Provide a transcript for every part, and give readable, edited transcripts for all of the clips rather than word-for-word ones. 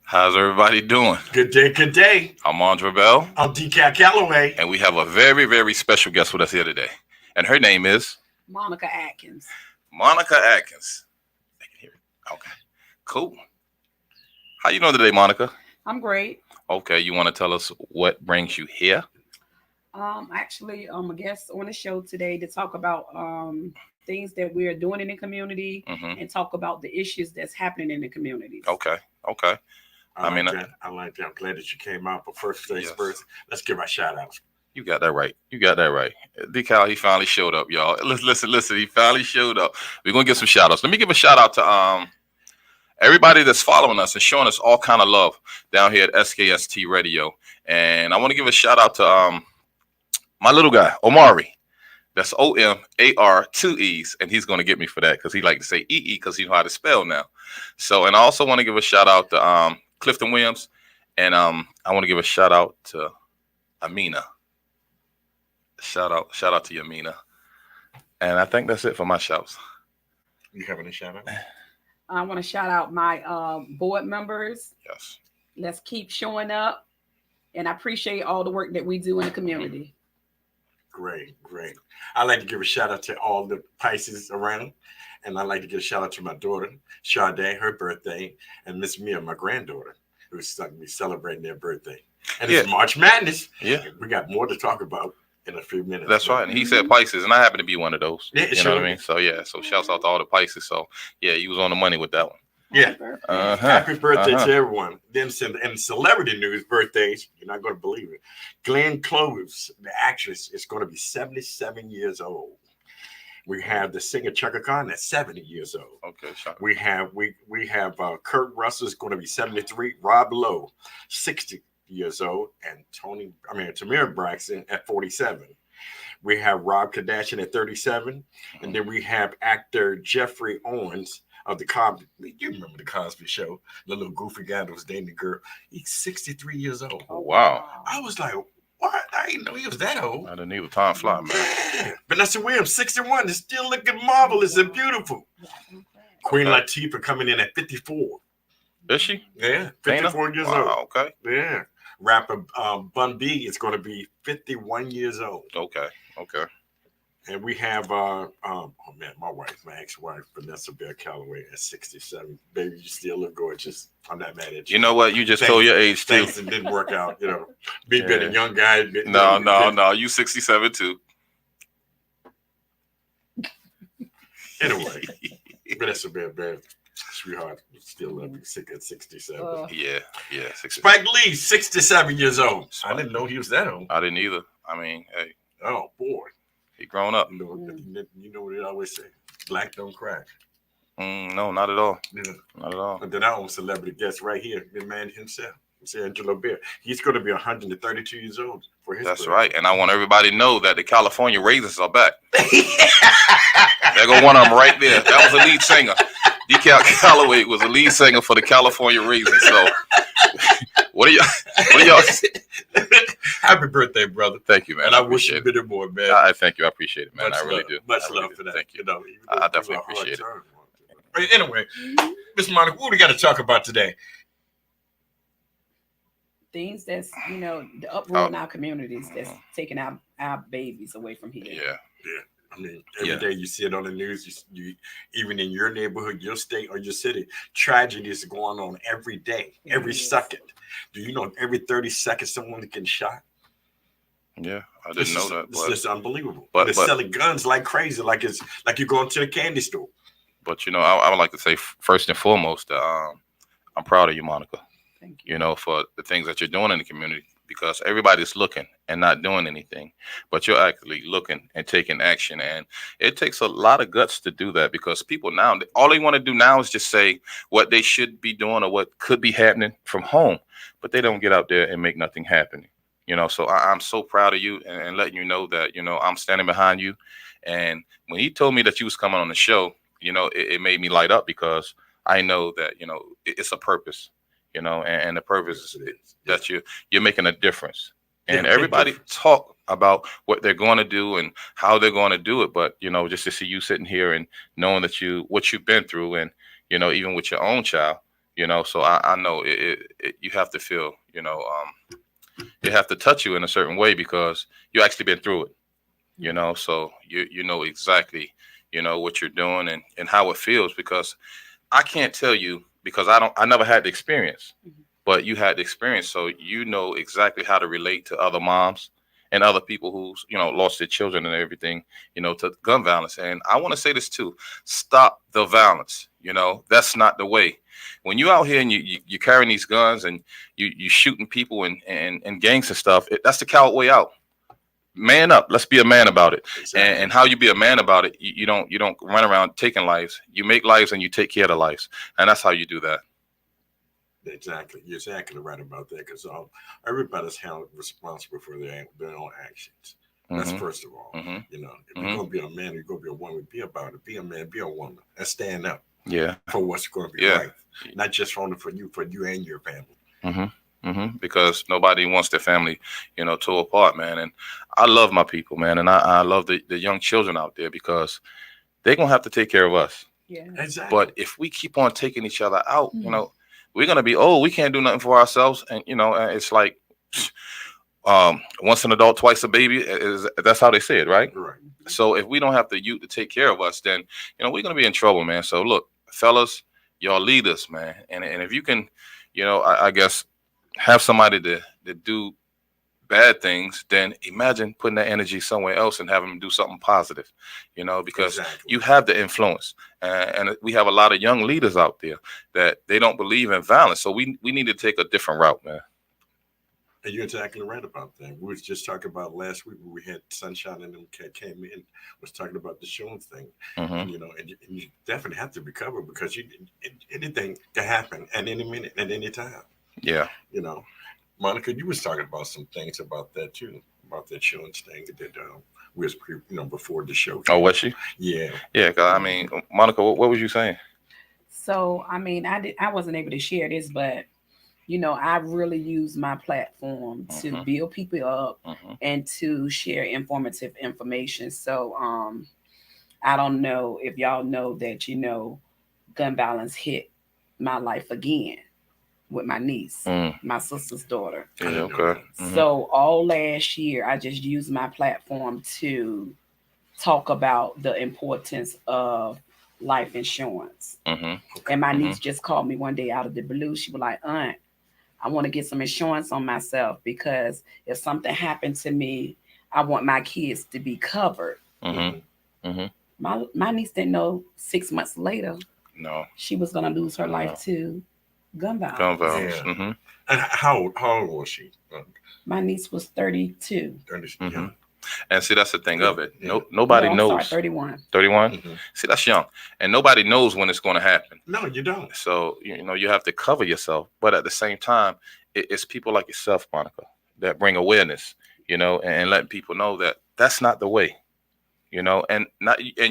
How's everybody doing? Good day, good day. I'm Aundra Bell, I'm Dcal Calloway. and we have a very, very special guest with us here today. And her name is Monica Atkins. Monica Atkins. They can hear it. Okay, cool. How you doing today, Monica? I'm great. Okay, you want to tell us what brings you here? Actually, I'm a guest on the show today to talk about things that we are doing in the community and talk about the issues that's happening in the communities. Okay. I like that. I'm glad that you came out. But first things first, let's give our shout outs. You got that right. Dcal, he finally showed up, y'all. Listen. He finally showed up. We're gonna give some shout outs. Let me give a shout out to everybody that's following us and showing us all kind of love down here at SKST Radio. And I want to give a shout out to my little guy, Omari. That's OMAR, 2 E's, and he's going to get me for that because he like to say EE because he know how to spell now. So, and I also want to give a shout out to Clifton Williams, and I want to give a shout out to Amina. Shout out to Amina. And I think that's it for my shouts. You having a shout out? I want to shout out my board members. Yes. Let's keep showing up, and I appreciate all the work that we do in the community. Great. I'd like to give a shout out to all the Pisces around. And I'd like to give a shout out to my daughter, Sade, her birthday, and Miss Mia, my granddaughter, who's going to be celebrating their birthday. And it's March Madness. Yeah. We got more to talk about in a few minutes. That's right. And he said Pisces, and I happen to be one of those. Yeah, you know what I mean? So, so shouts out to all the Pisces. So, you was on the money with that one. Yeah. Happy birthday to everyone. Then in celebrity news, birthdays, you're not going to believe it. Glenn Close, the actress, is going to be 77 years old. We have the singer Chaka Khan at 70 years old. Okay, sure. We have Kurt Russell is going to be 73. Rob Lowe, 60 years old, and Tamir Braxton at 47. We have Rob Kardashian at 37, and then we have actor Jeffrey Owens of the Cosby. You remember the Cosby Show? The little goofy guy that was dating the girl. He's 63 years old. Oh wow! I was like, what? I didn't know he was that old. I didn't even time fly, man. Vanessa Williams, 61, is still looking marvelous and beautiful. Queen Latifah coming in at 54. Is she? Yeah, 54 years old. Okay. Yeah. Rapper Bun B is going to be 51 years old. Okay. And we have my ex-wife, Vanessa Dcal Calloway at 67. Baby, you still look gorgeous. I'm not mad at you. You know what? You just told your age too. Things didn't work out, Me being a young guy. No. You 67 too. Anyway, Vanessa Bell, sweetheart, still love you at 67. Yeah. 67. Spike Lee, 67 years old. I didn't know he was that old. I didn't either. I mean, hey. Oh boy. He grown up. You know what they always say? Black don't cry. No, not at all. Yeah. Not at all. And then our own celebrity guest right here, the man himself, Angelo Bear. He's going to be 132 years old for his birthday. Right. And I want everybody to know that the California Raisins are back. There go one of them right there. That was a lead singer. Dcal Calloway was a lead singer for the California Raisins. So what are y'all? Happy birthday, brother. Thank you, man. And I wish you many more, man. I thank you. I appreciate it, man. I really do. Much love for that. Thank you. I definitely appreciate it. Anyway, Miss Monica, what we got to talk about today? Things that's, the uproar in our communities that's taking our babies away from here. Yeah. I mean, every day you see it on the news, you even in your neighborhood, your state, or your city, tragedy is going on every day, every second. Do you know every 30 seconds someone gets shot? Yeah, I didn't know that. It's just unbelievable. But they're selling guns like crazy, like it's like you're going to the candy store. But I would like to say first and foremost, I'm proud of you, Monica. Thank you. For the things that you're doing in the community, because everybody's looking and not doing anything, but you're actually looking and taking action. And it takes a lot of guts to do that, because people now, all they want to do now is just say what they should be doing or what could be happening from home, but they don't get out there and make nothing happen. So I'm so proud of you and letting you know that, I'm standing behind you. And when he told me that you was coming on the show, it made me light up, because I know that, it's a purpose. And the purpose is that you're making a difference. And everybody talk about what they're going to do and how they're going to do it. But, just to see you sitting here and knowing that what you've been through, and, even with your own child, you know. So I know you have to feel, you know, it have to touch you in a certain way because you actually been through it, you know. So you know exactly, you know, what you're doing and how it feels, because I can't tell you because I never had the experience, but you had the experience, so you know exactly how to relate to other moms and other people who's, you know, lost their children and everything, you know, to gun violence. And I want to say this too: stop the violence. You know, that's not the way. When you out here and you carrying these guns and you shooting people and gangs and stuff, that's the coward way out. Man up. Let's be a man about it. Exactly. And how you be a man about it, you don't run around taking lives. You make lives and you take care of the lives, and that's how you do that. Exactly. You're exactly right about that, because everybody's held responsible for their own actions. That's Hmm. first of all. Hmm. You know, if Hmm. you're gonna be a man, you're gonna be a woman. Be about it. Be a man. Be a woman, and stand up Yeah. for what's going to be Yeah. right, not just only for you and your family. Hmm. Because nobody wants their family, you know, tore apart, man. And I love my people, man, and I love the young children out there because they're gonna have to take care of us. Yeah. Exactly. But if we keep on taking each other out, you Mhm. know, we're gonna be old. We can't do nothing for ourselves, and you know, it's like once an adult, twice a baby. That's how they say it, right? Right. So if we don't have the youth to take care of us, then you know we're gonna be in trouble, man. So look, fellas, y'all lead us, man. And if you can, you know, I guess have somebody to do bad things, then imagine putting that energy somewhere else and having them do something positive, you know, because Exactly. you have the influence. And we have a lot of young leaders out there that they don't believe in violence. So we need to take a different route, man. And you're exactly right about that. We was just talking about last week when we had Sunshine and them came in, was talking about the showing thing, Hmm. and you definitely have to recover, because anything can happen at any minute, at any time. Yeah. You know, Monica, you was talking about some things about that too, about that showing thing that we was before the show Oh, came was on. she? Yeah. Yeah. 'Cause I mean, Monica, what was you saying? So I mean, I wasn't able to share this, but I really use my platform to Hmm. build people up Hmm. and to share informative information. So I don't know if y'all know that gun violence hit my life again with my niece, Mm. my sister's daughter. I Yeah. didn't know Okay. that. Hmm. So all last year, I just used my platform to talk about the importance of life insurance. Hmm. And my Hmm. niece just called me one day out of the blue. She was like, "Aunt, I want to get some insurance on myself because if something happened to me, I want my kids to be covered." Hmm. Hmm. Hmm. My niece didn't know 6 months later No. she was gonna lose her life No. to gun Gun violence. violence. Yeah. Hmm. And how old was she? My niece was 32. Hmm. Yeah. And see, that's the thing Yeah. of it. Yeah. Nobody No, I'm sorry, knows. 31. 31. Hmm. See, that's young, and nobody knows when it's going to happen. No, you don't. So you know you have to cover yourself, but at the same time, it's people like yourself, Monica, that bring awareness, you know, and letting people know that that's not the way, you know, and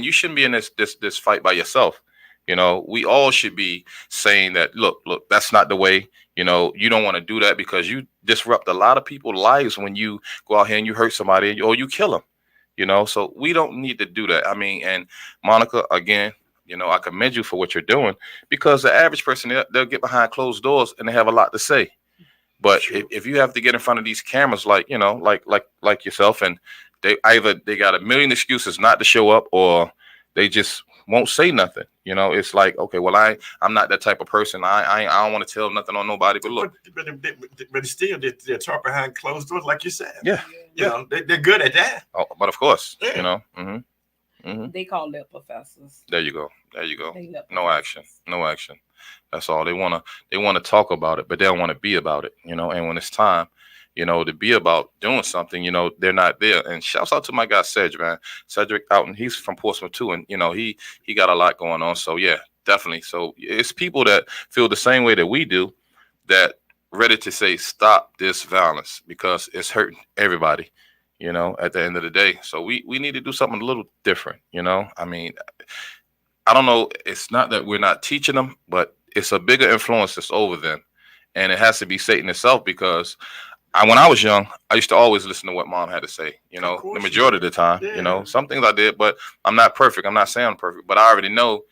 you shouldn't be in this fight by yourself. You know, we all should be saying that. Look, that's not the way. You know, you don't want to do that because you disrupt a lot of people's lives when you go out here and you hurt somebody or you kill them. You know, so we don't need to do that. I mean, and Monica, again, you know, I commend you for what you're doing because the average person they'll get behind closed doors and they have a lot to say. But Sure. if you have to get in front of these cameras, like you know, like yourself, and they got a million excuses not to show up, or they just won't say nothing. You know, it's like okay, well, I'm not that type of person. I don't want to tell nothing on nobody. But look, But still, they're talk behind closed doors, like you said. yeah, You know, they're good at that. oh, but of course, Yeah. you know, They call lip professors. there you go, there you go. They lip No action, professors. no action. That's all they wanna talk about it, but they don't want to be about it. You know, and when it's time, you know, to be about doing something, you know, they're not there. And shouts out to my guy Cedric, man. Cedric out and he's from Portsmouth too, and you know, he got a lot going on. So yeah, definitely. So it's people that feel the same way that we do, that ready to say stop this violence because it's hurting everybody. You know, at the end of the day. So we need to do something a little different. You know, I mean, I don't know. It's not that we're not teaching them, but it's a bigger influence that's over them, and it has to be Satan itself. Because when I was young, I used to always listen to what mom had to say. You Of know, the course you majority of did. the time. Yeah. You know, some things I did, but I'm not perfect. I'm not saying I'm perfect, but I already know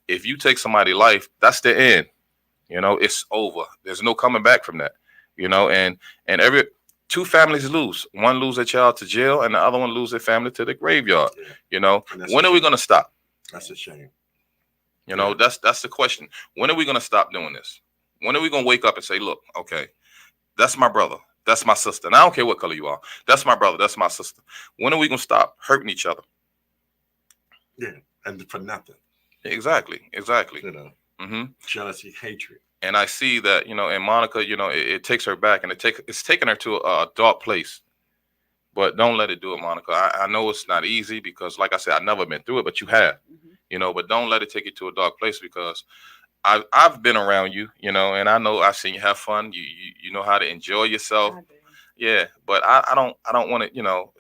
if you take somebody's life, that's the end. You know, it's over. There's no coming back from that. You know, and every two families lose. One lose their child to jail, and the other one lose their family to the graveyard. Yeah. You know, And when are we going to stop? That's a shame. You know, that's the question. When are we going to stop doing this? When are we going to wake up and say, look, okay, that's my brother, that's my sister, and I don't care what color you are. That's my brother, that's my sister. When are we going to stop hurting each other? Yeah, and for nothing. Exactly. You know, jealousy, hatred. And I see that, you know, and Monica, you know, it takes her back, and it's taking her to a dark place. But don't let it do it, Monica. I know it's not easy because, like I said, I've never been through it, but you have. You know, but don't let it take you to a dark place because I've been around you, you know, and I know I've seen you have fun. You know how to enjoy yourself. Yeah, but I don't want it, you know,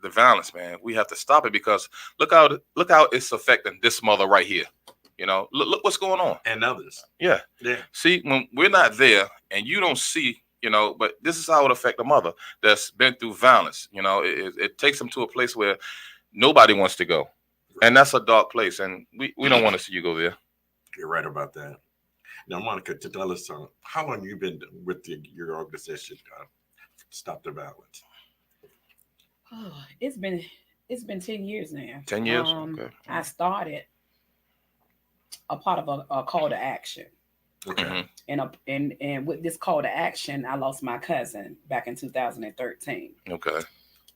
the violence, man. We have to stop it because look how it's affecting this mother right here. You know, look what's going on. And others. Yeah. See, when we're not there and you don't see, you know, but this is how it affects a mother that's been through violence. You know, it takes them to a place where nobody wants to go. And that's a dark place. And we don't want to see you go there. You're right about that. Now, Monica, to tell us, how long you been with your organization, Stop the Violence? Oh, it's been 10 years now. 10 years? Okay. I started a part of a call to action. Okay. And with this call to action, I lost my cousin back in 2013. Okay.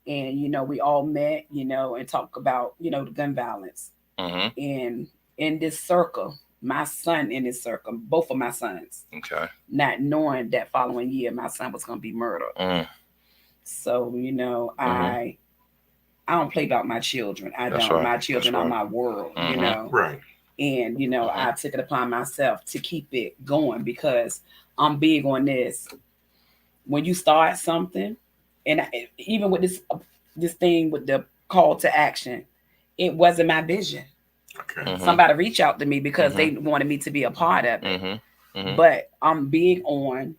And, you know, we all met, you know, and talk about, you know, the gun violence. And in this circle, my son in this circle, both of my sons, okay, not knowing that following year my son was going to be murdered. So, you know, I don't play about my children. I That's don't. right. My children That's are right. my world, you know. Right. And, you know, I took it upon myself to keep it going because I'm big on this. When you start something, and even with this thing with the call to action, it wasn't my vision. Okay. Somebody reached out to me because they wanted me to be a part of it. But I'm big on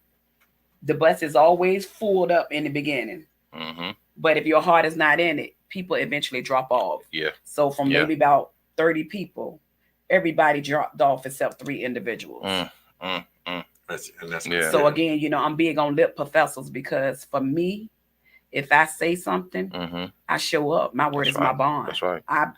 the bus is always full up in the beginning. But if your heart is not in it, people eventually drop off. Yeah. So from maybe about 30 people, everybody dropped off except 3 individuals. So again, you know, I'm big on lip professors because for me, if I say something, I show up. My word is my bond. That's right. I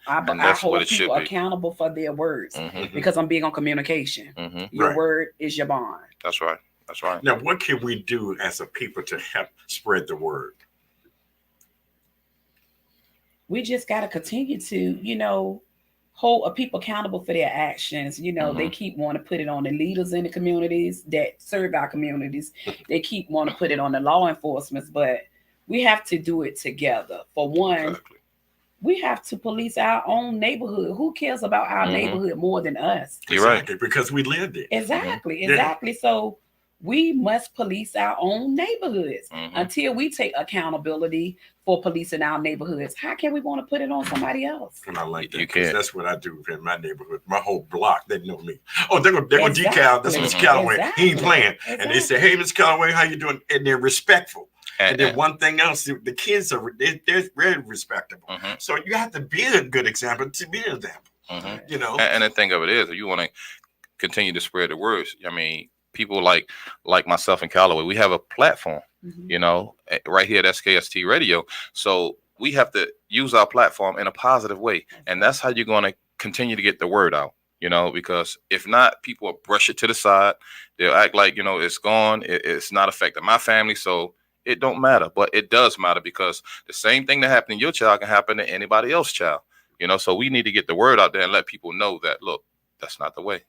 hold people accountable for their words because I'm big on communication. Your word is your bond. That's right. That's right. Now, what can we do as a people to help spread the word? We just got to continue to, you know, hold people accountable for their actions. You know, they keep wanting to put it on the leaders in the communities that serve our communities. They keep wanting to put it on the law enforcement, but we have to do it together. For one, we have to police our own neighborhood. Who cares about our neighborhood more than us? You're right. Because we lived it. Exactly. So we must police our own neighborhoods until we take accountability for policing our neighborhoods. How can we want to put it on somebody else? And I like that You because can't. that's what I do in my neighborhood. My whole block, they know me. Oh, they're going Dcal. That's Mr. Calloway. He ain't playing. And they say, hey, Mr. Calloway, how you doing? And they're respectful. And then one thing else, the kids they're very respectable. So you have to be a good example to be an example. You know. And the thing of it is, if you want to continue to spread the words, I mean, people like myself and Calloway, we have a platform, you know, right here at SKST Radio. So we have to use our platform in a positive way. And that's how you're going to continue to get the word out, you know, because if not, people will brush it to the side. They'll act like, you know, it's gone. It's not affecting my family. So it don't matter. But it does matter because the same thing that happened to your child can happen to anybody else's child, you know. So we need to get the word out there and let people know that, look, that's not the way.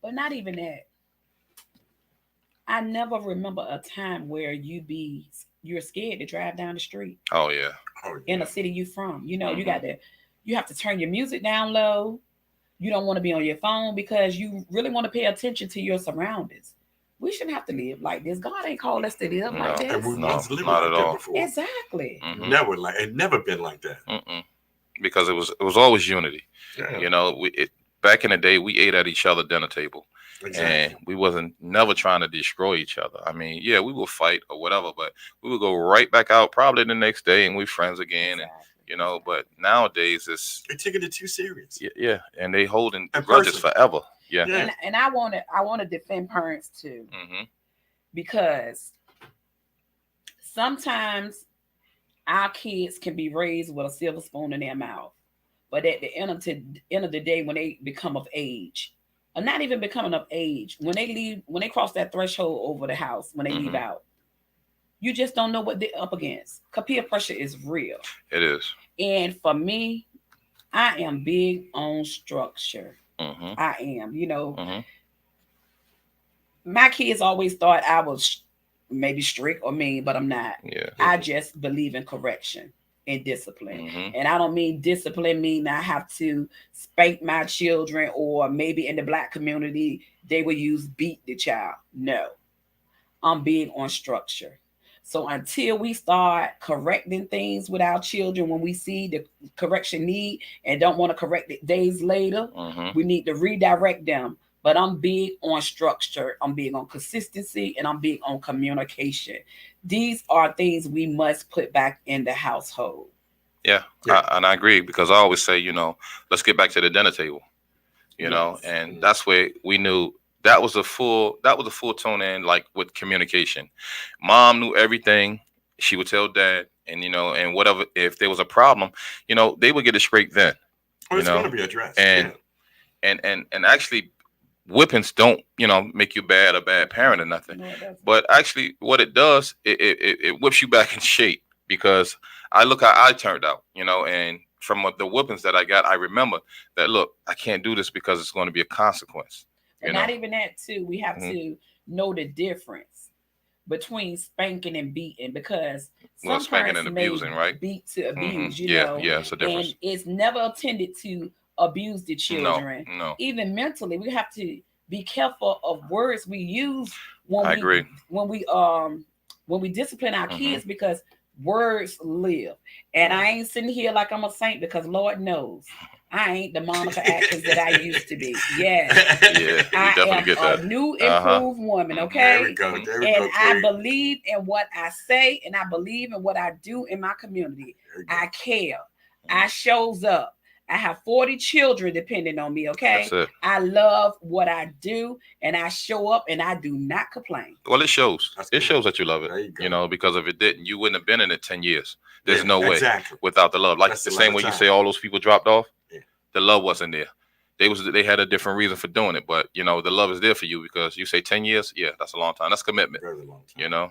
But not even that. I never remember a time where you're scared to drive down the street. Oh yeah. In a city you from. You know, you have to turn your music down low. You don't want to be on your phone because you really want to pay attention to your surroundings. We shouldn't have to live like this. God ain't called us to live like this. And we once lived not like at that all. before. Exactly. It never been like that. Because it was always unity. Yeah. You know, back in the day, we ate at each other's dinner table. Exactly. And we wasn't never trying to destroy each other. I mean, yeah, we will fight or whatever, but we would go right back out probably the next day and we friends again. And you know, but nowadays they're taking it too serious. Yeah, and they holding grudges forever. Yeah. Yeah. And I want to defend parents too, because sometimes our kids can be raised with a silver spoon in their mouth, but at the end of the day, when they become of age, or not even becoming of age, when they leave, when they cross that threshold over the house, when they leave out, you just don't know what they're up against. Because peer pressure is real. It is. And for me, I am big on structure. I am. You know, my kids always thought I was maybe strict or mean, but I'm not. Yeah. I just believe in correction and discipline. And I don't mean discipline mean I have to spank my children, or maybe in the Black community, they will use beat the child. No, I'm big on structure. So until we start correcting things with our children, when we see the correction need and don't want to correct it days later, we need to redirect them. But I'm big on structure. I'm big on consistency, and I'm big on communication. These are things we must put back in the household. Yeah. And I agree, because I always say, let's get back to the dinner table, and that's where we knew that was a full tone in, like with communication. Mom knew everything. She would tell dad, and and whatever, if there was a problem, they would get it straight then. It's going to be addressed. And actually, whippings don't make you a bad parent or nothing. No, it doesn't. But actually, what it does, it whips you back in shape, because I look how I turned out, and from the whippings that I got, I remember that, look, I can't do this because it's going to be a consequence. And not even that too. We have to know the difference between spanking and beating, because some spanking parents and abusing, may right? beat to abuse, Yeah, it's a difference. and it's never intended to abuse the children. No. Even mentally, we have to be careful of words we use when I agree. when we discipline our kids, because words live. And I ain't sitting here like I'm a saint, because Lord knows I ain't the Monica Atkins that I used to be. Yes. Yeah, I definitely am get a that. new improved woman, okay? There we go. And I believe in what I say, and I believe in what I do in my community. I care. I shows up. I have 40 children depending on me, okay? That's it. I love what I do, and I show up, and I do not complain. Well, it shows. That's It good. shows that you love There you it. go. Because if it didn't, you wouldn't have been in it 10 years. There's no way Exactly. without the love. Like That's the a lot same of way you time. say all those people dropped off, Yeah. the love wasn't there. They had a different reason for doing it, but the love is there for you, because you say 10 years, yeah, that's a long time. That's commitment. Very long time. Very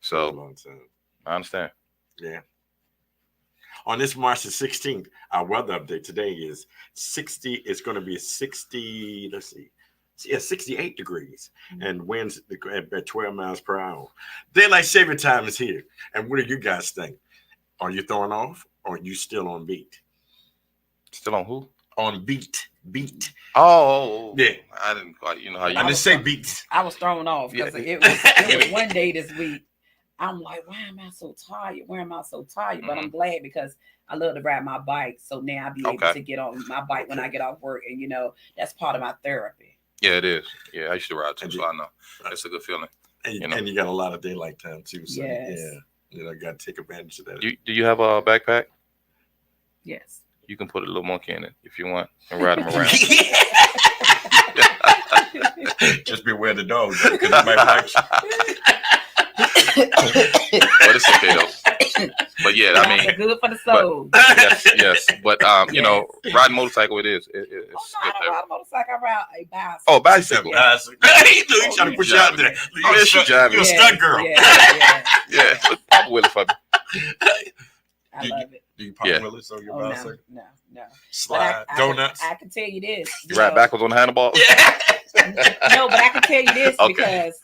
So long time. I understand. Yeah. On this March the 16th, our weather update today is 60. It's going to be 60. Let's see. Yeah, 68 degrees, and winds at 12 miles per hour. Daylight saving time is here. And what do you guys think? Are you throwing off, or are you still on beat? Still on who? On beat. Beat. Oh, Yeah. I didn't quite. How you? I just say beats. I was thrown off because Yeah. it was one day this week. I'm like, why am I so tired? Why am I so tired? But I'm glad, because I love to ride my bike. So now I'll be able to get on my bike when I get off work. And, that's part of my therapy. Yeah, it is. Yeah, I used to ride too, so I know. It's a good feeling. And you got a lot of daylight time too. So Yes. yeah, got to take advantage of that. Do you have a backpack? Yes. You can put a little monkey in it if you want and ride him around. Just beware the dog, because it might bite you. But it's okay though. But yeah, I mean, It's good for the soul. yes. But riding motorcycle, it's I good. don't ride a motorcycle. I ride a bicycle. Oh, bicycle. Yeah. He's trying to push you out there. Oh, yeah, she driving. You're a stunt girl. Yeah. Pop Willie for me. I love it. Do you pop Willis on your Oh, bicycle? no. Slide, But donuts. I can tell you this. You ride backwards on the handlebars? No, but I can tell you this Okay. because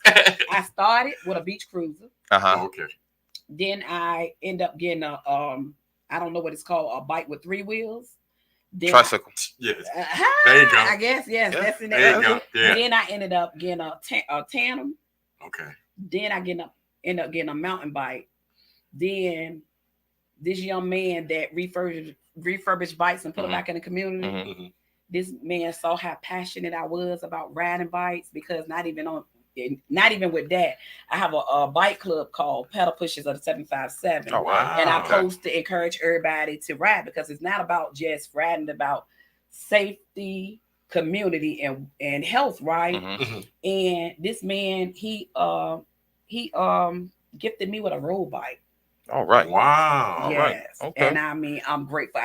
I started with a beach cruiser. Okay. Then I end up getting a I don't know what it's called, a bike with 3 wheels. Then Tricycle. Yes. There you go. I guess yes, Yeah. that's in There there. you go. Yeah. Then I ended up getting a tandem. Okay. Then I end up getting a mountain bike. Then this young man that refurbished bikes and put them back in the community. Mhm. This man saw how passionate I was about riding bikes, because not even with that, I have a bike club called Pedal Pushers of the 757. Oh, wow. And I Okay. post to encourage everybody to ride, because it's not about just riding, about safety, community and health, right? Mhm. And this man, he gifted me with a road bike. All right. Wow. All right. Yes, Okay. and I mean, I'm grateful.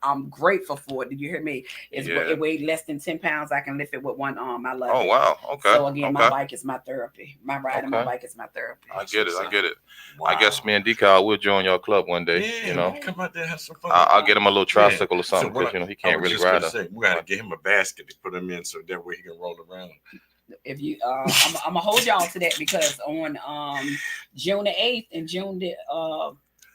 I'm grateful for it. Did you hear me? Yeah. It weighed less than 10 pounds. I can lift it with one arm. I love Oh it. wow. Okay. So again, my Okay. bike is my therapy. My ride and my Okay. bike is my therapy. I get it. I get it. Wow. I guess me and Dcal will join your club one day. Yeah, You know, we come out there and have some fun. I'll get him a little tricycle or So something what because you know he I can't was really just ride. gonna say, we gotta get him a basket to put him in so that way he can roll around. If you, I'm gonna hold y'all to that because on June the 8th and June the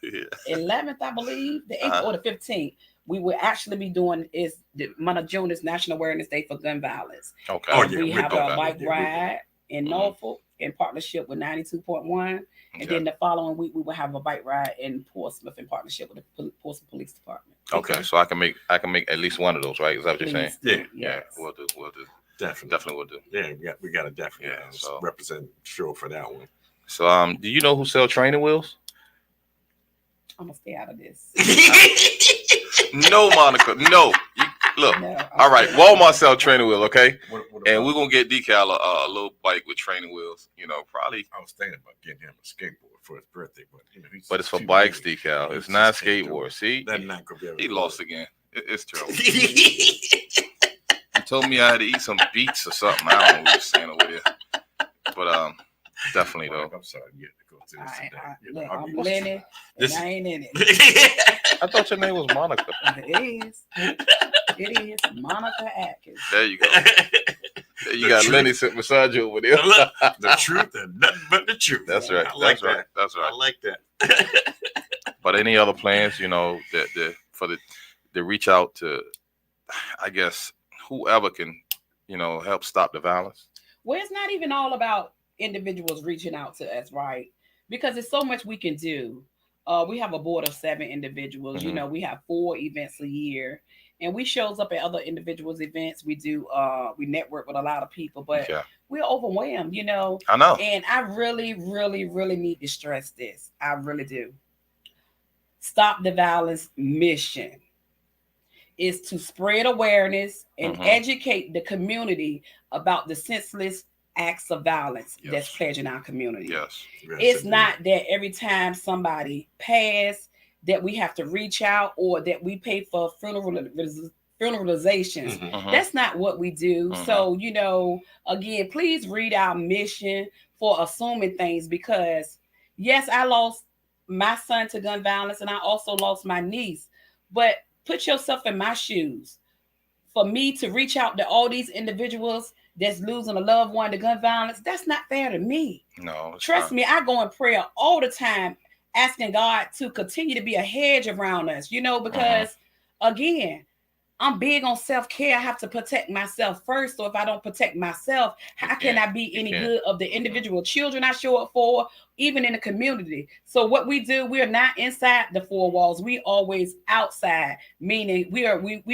Yeah. 11th, I believe, the 8th or the 15th, we will actually be doing is the month of June is National Awareness Day for Gun Violence. Okay. Oh, And yeah, we we're have doing a that. bike Yeah, we're doing ride in Mhm. Norfolk in partnership with 92.1. And Okay. then the following week we will have a bike ride in Portsmouth in partnership with the Portsmouth Police Department. Okay. So I can make at least one of those, right? Is that what you're saying? Please. Yeah. Yeah. Yes. We'll do. We'll do. Definitely. We'll do. Yeah, we got to definitely Yeah, so- represent show for that one. So do you know who sell training wheels? I'm gonna stay out of this. No, Monica. No. Look. No, I'm All right. staying out of Walmart this. sell training wheels. Okay. What And about- we're gonna get Dcal a little bike with training wheels. You know, probably. I was thinking about getting him a skateboard for his birthday, but you know, he's But it's for too bikes, big. Decal. He It's not just can't do skateboard. it. See, That's not gonna be able to he do lost it. again. It's true. He told me I had to eat some beets or something. I don't know what he was saying over there. But definitely though. I'm sorry, you have to go through this today. Look, I I'm mean, Lenny, and this- I ain't in it. I thought your name was Monica. It is. It is Monica Atkins. There you go. There you The got truth. Lenny sitting beside you over there. the truth and nothing but the truth. That's right. I like That's that. right. That's I right. like that. But any other plans, you know, to reach out to, I guess, whoever can, you know, help stop the violence? Well, it's not even all about individuals reaching out to us, right? Because there's so much we can do. We have a board of 7 individuals. You Mhm. know, we have 4 events a year, and we shows up at other individuals' events. We do. We network with a lot of people, but Yeah, we're overwhelmed. You know, I know. and I really, really, really need to stress this. I really do. Stop the Violence mission is to spread awareness and Mhm. educate the community about the senseless acts of violence Yes. that's plaguing our community. Yes. Yes, It's indeed. not that every time somebody passed that we have to reach out or that we pay for funeralizations. Mhm. Mhm. That's not what we do. Mhm. So, you know, again, please read our mission for assuming things because, yes, I lost my son to gun violence and I also lost my niece. But put yourself in my shoes. For me to reach out to all these individuals that's losing a loved one to gun violence, that's not fair to me. No. it's Trust not. me, I go in prayer all the time asking God to continue to be a hedge around us, you know, because again, I'm big on self-care. I have to protect myself first. So if I don't protect myself, how can I be any can't. good of the individual children I show up for, even in the community? So what we do, we are not inside the 4 walls. We always outside, meaning we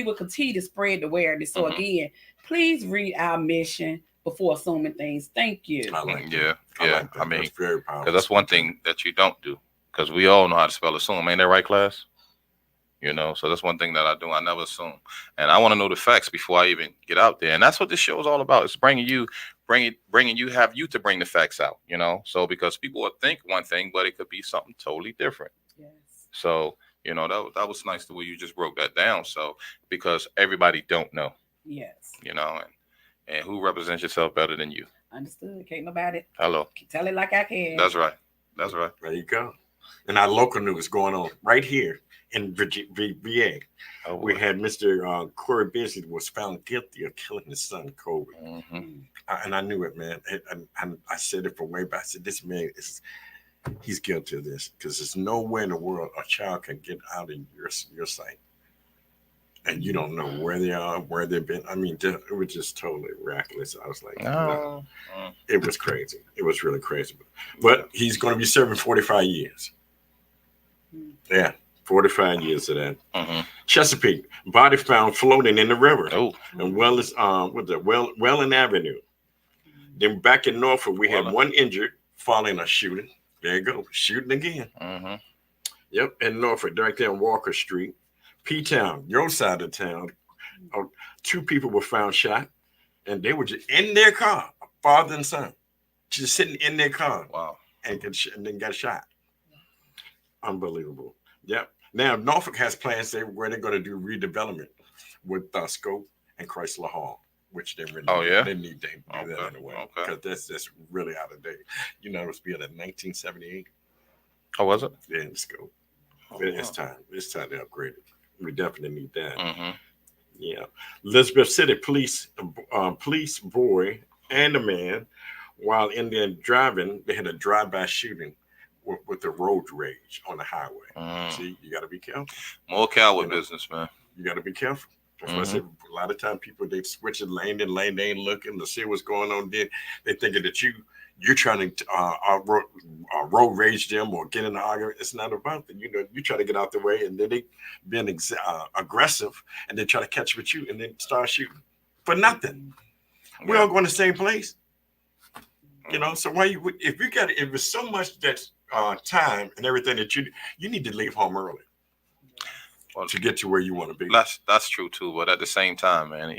will continue to spread the awareness. So Mhm. again, please read our mission before assuming things. Thank you. I like that. Yeah. I Yeah. like that. I mean, That's very powerful. because that's one thing that you don't do. Because we all know how to spell assume. Ain't that right, class? You know, so that's one thing that I do. I never assume, and I want to know the facts before I even get out there. And that's what this show is all about. It's bringing you to bring the facts out. You know, so because people will think one thing, but it could be something totally different. Yes. So you know, that was nice the way you just broke that down. So because everybody don't know, Yes. you know, and who represents yourself better than you? Understood. Can't nobody Hello. tell it like I can. That's right. That's right. There you go. And our local news going on right here in VA. Oh, We had Mr. Corey Beasley was found guilty of killing his son, Kobe. Mhm. And I knew it, man. And I said it from way back. I said, this man he's guilty of this because there's no way in the world a child can get out of your sight. And you don't know where they are, where they've been. I mean, it was just totally miraculous. I was like, no. No. It was crazy. It was really crazy. But he's going to be serving 45 years. Yeah, 45 years of that. Mhm. Chesapeake, body found floating in the river. Oh. And Welland Avenue. Then back in Norfolk, we had Welland. one injured following a shooting. There you go, shooting again. Mhm. Yep, in Norfolk, right there on Walker Street. P-Town, your side of town. 2 people were found shot, and they were just in their car, father and son, just sitting in their car. Wow. And then got shot. Unbelievable. Yep. Now Norfolk has plans where they're going to do redevelopment with Scope and Chrysler Hall, which they really they need to do that anyway, because that's really out of date. You know, it was built in 1978. Oh, was it? Yeah, in Scope. It's time. It's time to upgrade it. We definitely need that. Mm-hmm. Yeah. Elizabeth City police boy and a man, while in there driving, they had a drive-by shooting with the road rage on the highway. See, you got to be careful. More Callaway business, man. You got to be careful. That's why I said a lot of time people, they switch the lane and lane, they ain't looking to see what's going on. Then they thinking that you're trying to road rage them or get in an argument. It's not about that. You know, you try to get out the way, and then they being aggressive, and they try to catch with you, and then start shooting for nothing. We all going to the same place. You know, so if it's so much that time and everything that you need to leave home early to get to where you want to be. That's true too, but at the same time, man,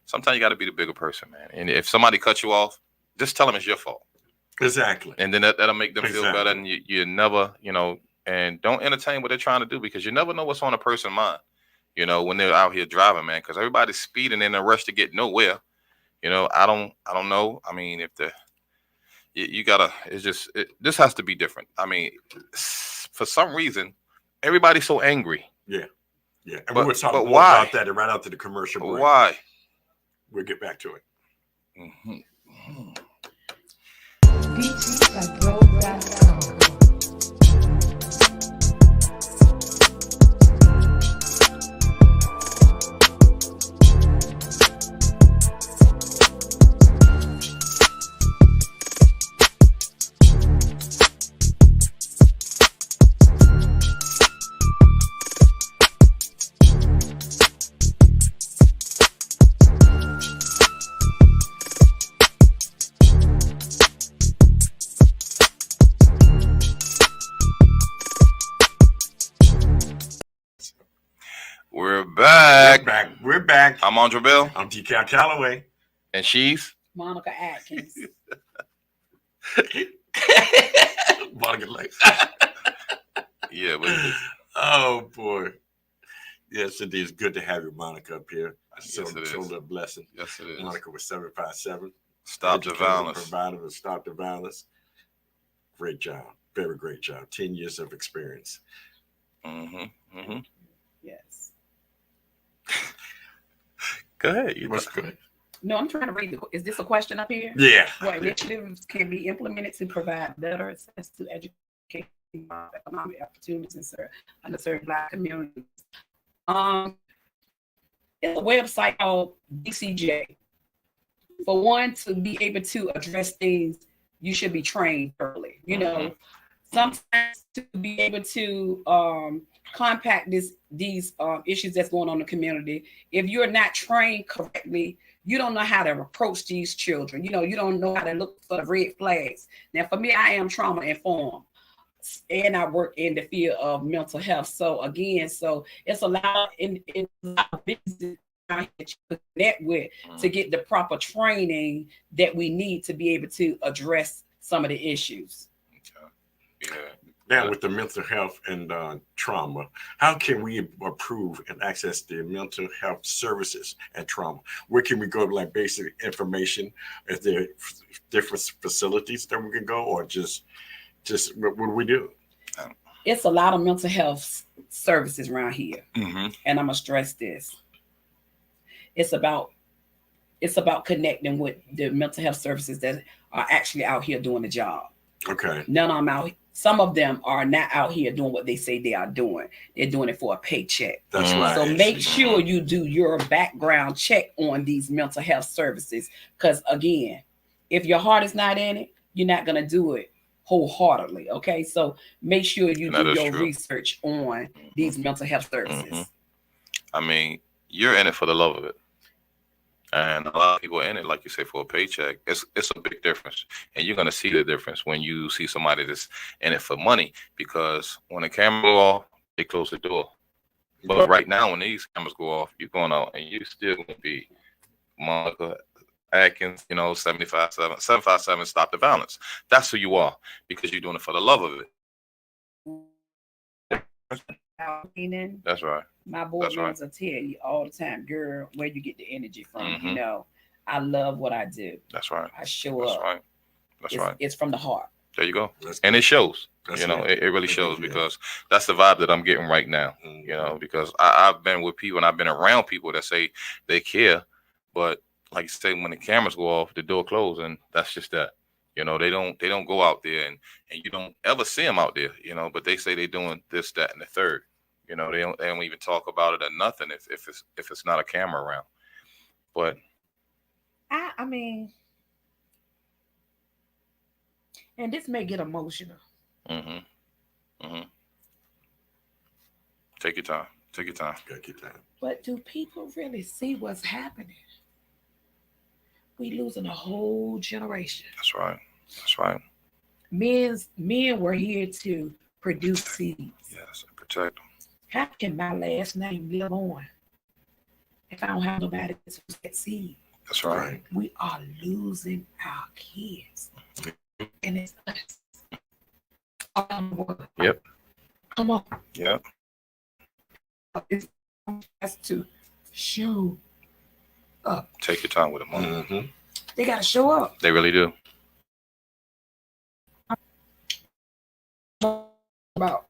sometimes you got to be the bigger person, man. And if somebody cuts you off, just tell them it's your fault. Exactly. And then that'll make them feel better, and you never, and don't entertain what they're trying to do, because you never know what's on a person's mind, when they're out here driving, man. Because everybody's speeding in a rush to get nowhere. I don't know. I mean, this has to be different. I mean, for some reason, everybody's so angry. Yeah. Yeah. And we'll talk more about that right after the commercial break. Why? We'll get back to it. We're back. I'm Aundra Bell. I'm Dcal Calloway. And she's Monica Atkins. Monica like. Yeah, but oh boy. Yes, it is good to have you, Monica, up here. So a blessing. Yes, it is. Monica was 757. Stop the violence. Provider of Stop the Violence. Great job. Very great job. 10 years of experience. Yes. Go ahead. What's good? No, I'm trying to read. Is this a question up here? Yeah. What initiatives can be implemented to provide better access to education, economic opportunities in underserved Black communities? It's a website called DCJ. For one, to be able to address things, you should be trained early. Sometimes to be able to compact these issues that's going on in the community, if you're not trained correctly, you don't know how to approach these children. You don't know how to look for the red flags. Now, for me, I am trauma informed, and I work in the field of mental health. So again, it's a lot of business that you connect with to get the proper training that we need to be able to address some of the issues. Yeah. Now, with the mental health and trauma, how can we approve and access the mental health services and trauma? Where can we go, like basic information? Is there different facilities that we can go, or just what do we do? It's a lot of mental health services around here, and I'm gonna stress this. It's about connecting with the mental health services that are actually out here doing the job. Okay. None of them out. Some of them are not out here doing what they say they are doing. They're doing it for a paycheck. That's right. So make sure you do your background check on these mental health services. Because again, if your heart is not in it, you're not going to do it wholeheartedly. Okay. So make sure you do your research on these mental health services. I mean, you're in it for the love of it. And a lot of people in it, like you say, for a paycheck. It's a big difference. And you're going to see the difference when you see somebody that's in it for money. Because when the camera go off, they close the door. But right now, when these cameras go off, you're going out and you still gonna be Monica Atkins, 757, stop the violence. That's who you are because you're doing it for the love of it. That's right. My boardrooms will tell you all the time, girl, where you get the energy from. I love what I do. That's right. I show That's up. right. That's right. It's from the heart. There you go. And it shows. It really shows because that's the vibe that I'm getting right now. Because I've been with people and I've been around people that say they care, but like you say, when the cameras go off, the door closes, and that's just that. They don't go out there and you don't ever see them out there. But they say they're doing this, that, and the third. They don't even talk about it or nothing if it's not a camera around. But I mean, and this may get emotional. Take your time. Take your time. Take your time. But do people really see what's happening? We losing a whole generation. That's right. That's right. Men were here to produce seeds. Yes, and protect them. How can my last name live on if I don't have nobody to sow that seed? That's right. We are losing our kids. And it's us. Yep. Come on. Yep. It's us to show up. Take your time with them. Mm-hmm. They got to show up. They really do. About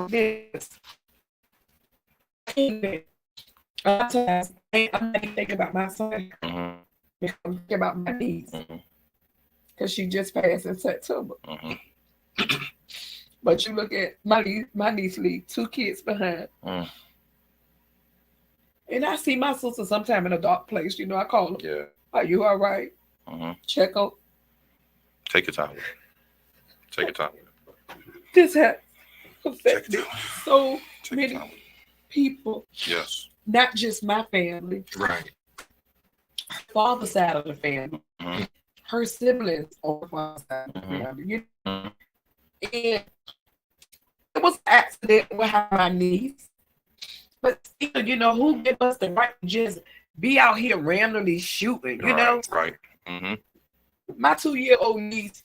this. I'm not even thinking about my son. I'm thinking about my niece. Because she just passed in September. But you look at my niece leave 2 kids behind. And I see my sister sometime in a dark place. I call her. Yeah. Are you all right? Check up. Take your time with it. Take your time with it. This has affected so many people. Yes. Not just my family. Right. Father's side of the family. Her siblings on the father's side of the family. And it was an accident with my niece. But still, who gave us the right to just be out here randomly shooting, know? Right. My 2-year-old niece,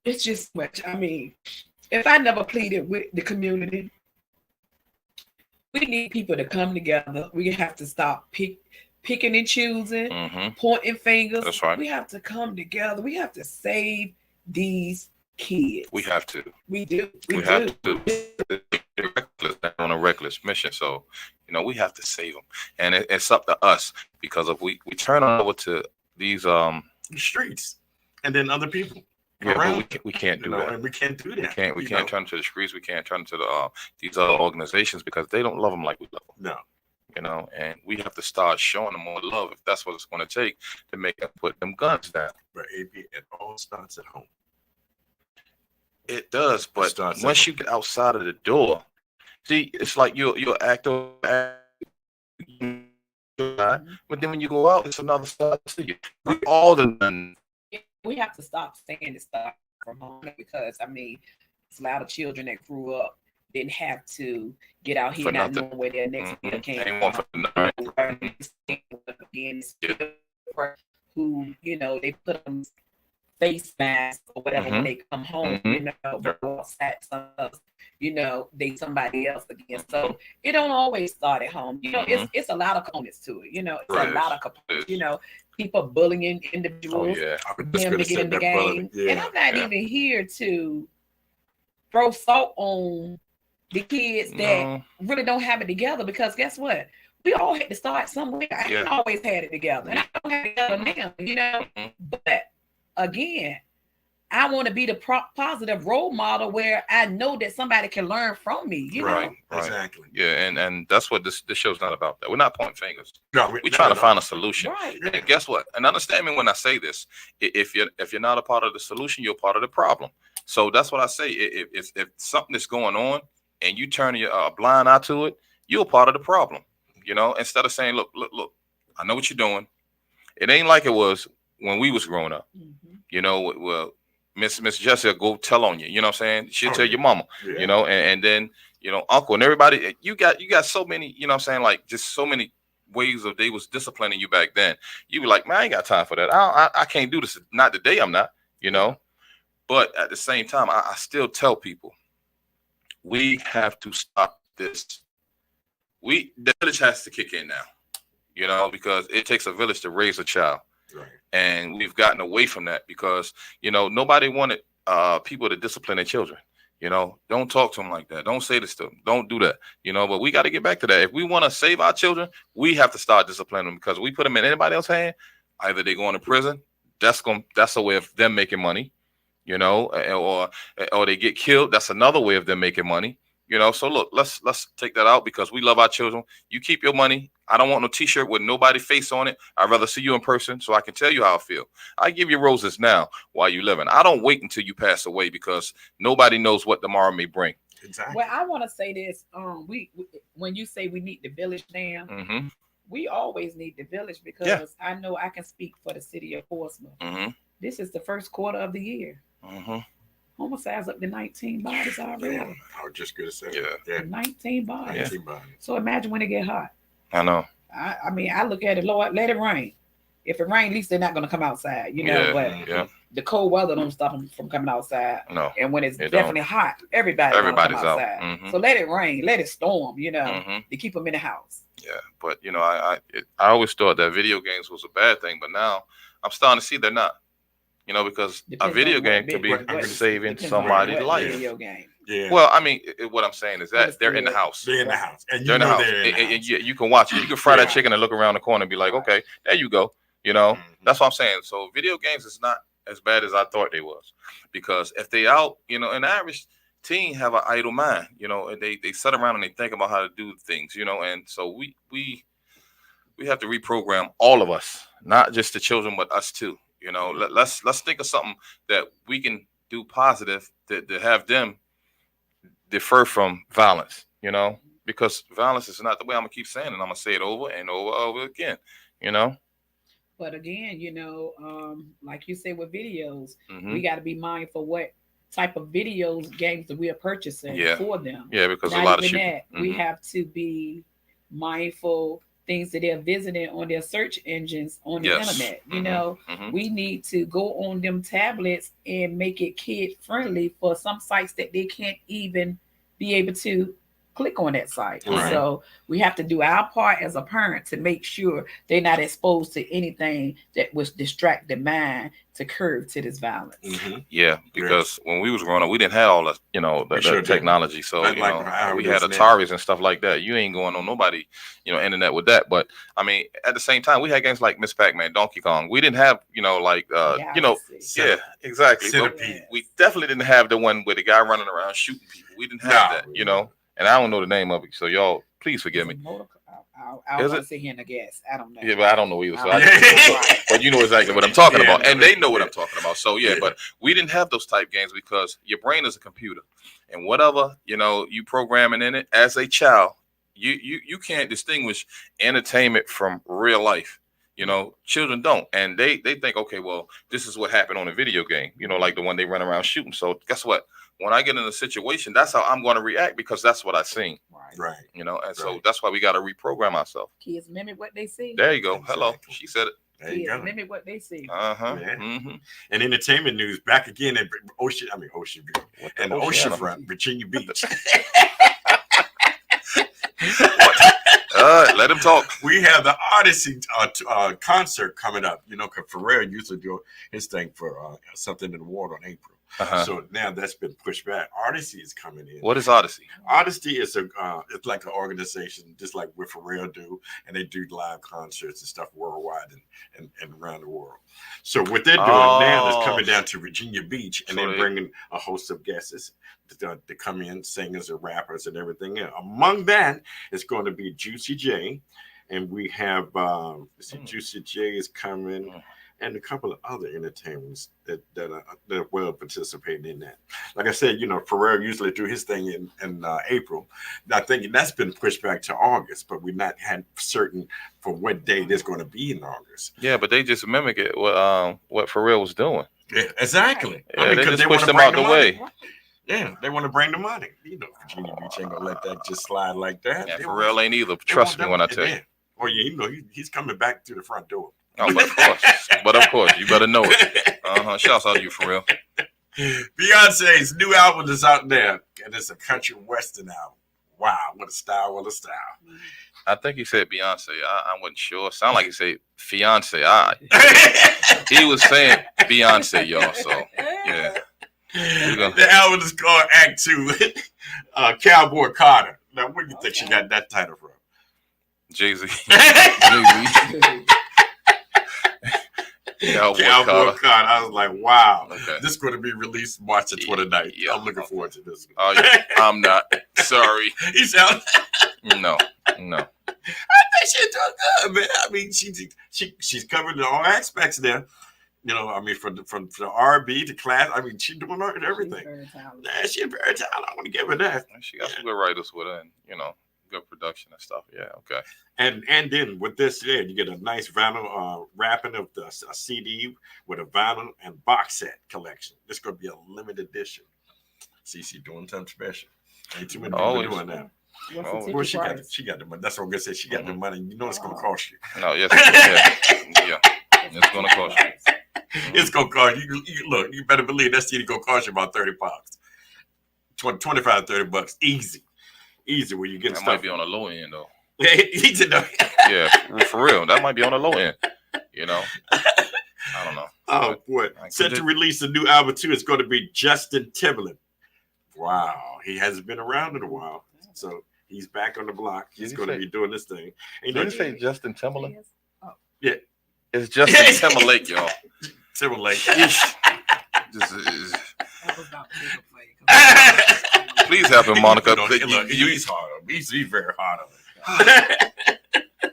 it's just much. I mean, if I never pleaded with the community, we need people to come together. We have to stop picking and choosing, pointing fingers. That's right. We have to come together. We have to save these kids. We have to. We do. We have to. They're on a reckless mission. So, we have to save them. And it's up to us because if we turn over to these streets and then other people. But we can't do that. And we can't do that. We can't turn to the streets. We can't turn to the these other organizations because they don't love them like we love them. No. And we have to start showing them more love if that's what it's going to take to make them put them guns down. But AP, it all starts at home. It does, but once you get outside of the door, see, it's like you're actor, but then when you go out, it's another side to you. We all done. We have to stop saying this stuff from home because it's a lot of children that grew up didn't have to get out here not knowing where their next meal came from. Who they put them face masks or whatever when they come home, they somebody else again. So it don't always start at home. It's a lot of components to it. It's a lot of components. People bullying individuals, them to get in the game. And I'm not even here to throw salt on the kids that really don't have it together because guess what? We all had to start somewhere. I ain't always had it together. And I don't have it together now, But again, I want to be the positive role model where I know that somebody can learn from me. Right. Exactly. Yeah, and that's what this show's not about. That we're not pointing fingers. No, we're trying to find a solution. Right. And guess what? And understand me when I say this. If you're not a part of the solution, you're part of the problem. So that's what I say. If something is going on and you turn your blind eye to it, you're a part of the problem. Instead of saying, look, I know what you're doing. It ain't like it was when we was growing up. Well, Miss Jessie will go tell on you. You know what I'm saying? She'll tell your mama. Yeah. You know, and then uncle and everybody. You got so many. You know what I'm saying? Like just so many ways of they was disciplining you back then. You be like, man, I ain't got time for that. I can't do this. Not today. I'm not. You know. But at the same time, I still tell people we have to stop this. The village has to kick in now. You know, because it takes a village to raise a child. Right. And we've gotten away from that because, nobody wanted people to discipline their children. Don't talk to them like that. Don't say this to them. Don't do that. But we got to get back to that. If we want to save our children, we have to start disciplining them because we put them in anybody else's hand. Either they go into prison. That's a way of them making money, or they get killed. That's another way of them making money. So look, let's take that out because we love our children. You keep your money. I don't want no T-shirt with nobody face on it. I'd rather see you in person so I can tell you how I feel. I give you roses now while you're living. I don't wait until you pass away because nobody knows what tomorrow may bring. Exactly. Well, I want to say this. We when you say we need the village now, we always need the village because I know I can speak for the city of Portsmouth. This is the first quarter of the year. Homicides up to 19 bodies already. I was just going to say. Yeah. 19 bodies. 19 bodies. So imagine when it get hot. I know. I mean, I look at it, Lord, let it rain. If it rain, at least they're not going to come outside, But the cold weather don't stop them from coming outside. No. And when it's definitely hot, everybody's outside. Out. So let it rain, let it storm, to keep them in the house. Yeah, but I always thought that video games was a bad thing, but now I'm starting to see they're not. Because a video game could be saving somebody's life. Video game. Yeah. Well, I mean, what I'm saying is that they're in the house. They're in the house, and they're in the house. And you can watch it. You can fry that chicken and look around the corner and be like, okay, there you go. That's what I'm saying. So video games is not as bad as I thought they was, because if they out, an average teen have an idle mind, and they sit around and they think about how to do things, and so we have to reprogram all of us, not just the children, but us too. Let's think of something that we can do positive to have them defer from violence, because violence is not the way. I'm gonna keep saying it. I'm gonna say it over and over again, But again, like you said with videos, we got to be mindful what type of videos games that we are purchasing for them. Yeah, because not a lot of shooting. We have to be mindful things that they're visiting on their search engines on the internet. We need to go on them tablets and make it kid friendly for some sites that they can't even be able to click on that site. Right. So we have to do our part as a parent to make sure they're not exposed to anything that was distract the mind to curb to this violence. Yeah, because when we was growing up, we didn't have all that, the technology. So we had Ataris and stuff like that. You ain't going on nobody, internet with that. But I mean, at the same time, we had games like Miss Pac-Man, Donkey Kong. We didn't have, exactly. We definitely didn't have the one with the guy running around shooting people. We didn't have that, And I don't know the name of it, so y'all, please forgive me. I was sit here and guess. I don't know. Yeah, but I don't know either. So but you know exactly what I'm talking about, and they know what I'm talking about. So but we didn't have those type games because your brain is a computer, and whatever you programming in it as a child, you can't distinguish entertainment from real life. Children don't, and they think, okay, well, this is what happened on a video game. Like the one they run around shooting. So guess what? When I get in a situation, that's how I'm going to react because that's what I seen. Right. And so that's why we got to reprogram ourselves. Kids mimic what they see. There you go. Exactly. Hello. She said it. There you go. Mimic what they see. And entertainment news back again at Ocean View and Oceanfront, Virginia Beach. Let him talk. We have the Odyssey concert coming up. Because Pharrell usually do his thing for something in the water in April. So now that's been pushed back. Odyssey is coming in. What is Odyssey? Odyssey is it's like an organization, just like what Pharrell do, and they do live concerts and stuff worldwide and around the world. So what they're doing now is coming down to Virginia Beach, and they're bringing a host of guests to come in, singers and rappers and everything else. Among that is going to be Juicy J, and we have Juicy J is coming. And a couple of other entertainers that are well participating in that. Like I said, Pharrell usually do his thing in April. I think that's been pushed back to August, but we're not had certain for what day there's going to be in August. Yeah, but they just mimic it what Pharrell was doing. Yeah, exactly. Yeah, I mean, they 'cause just wanna pushed them bring out the money. way. Yeah, they want to bring the money. You know, Virginia Beach ain't gonna let that just slide like that. And They for want- real ain't either. they Trust want me that when I money tell you. there. Oh yeah, you know he's coming back to the front door. Oh, but of course. But of course, you better know it. Shouts out to you for real. Beyonce's new album is out there, and it's a country western album. Wow, what a style! What a style! I think he said Beyonce. I wasn't sure. Sound like he said fiance. He was saying Beyonce, y'all. So yeah. The album is called Act 2. Cowboy Carter. Now, where do you think she got that title from? Jay-Z. Cowboy Carter. I was like, wow. Okay. This is going to be released March the 29th. Yeah. I'm looking forward to this. Oh, yeah. I'm not. Sorry. He sound. No. I think she's doing good, man. I mean, she's covered in all aspects there. You know, I mean, from the R&B to class. I mean, she's doing everything. She's very talented. I want to give her that. She got some good writers with her, and good production and stuff. Yeah, okay. And then with this, yeah, you get a nice vinyl wrapping of the a CD with a vinyl and box set collection. This gonna be a limited edition. CC doing something special. Ain't too many people doing that. Well, she got the money. That's what I'm gonna say. She got the money. You know it's gonna cost you. No, yes, yeah. It's gonna cost you. It's gonna cost you. Look, you better believe that CD gonna cost you about $30, 25, $30, easy where you get that stuff. might be on the low end though. Yeah, for real. That might be on the low end. I don't know. Oh boy. Set to release a new album too. It's going to be Justin Timberlake. Wow. He hasn't been around in a while. So he's back on the block. He's going to be doing this thing. Did you say Justin Timberlake? Yeah. It's Justin Timberlake, y'all. Timberlake. Please help him, Monica. He's hard. He's very hard on it.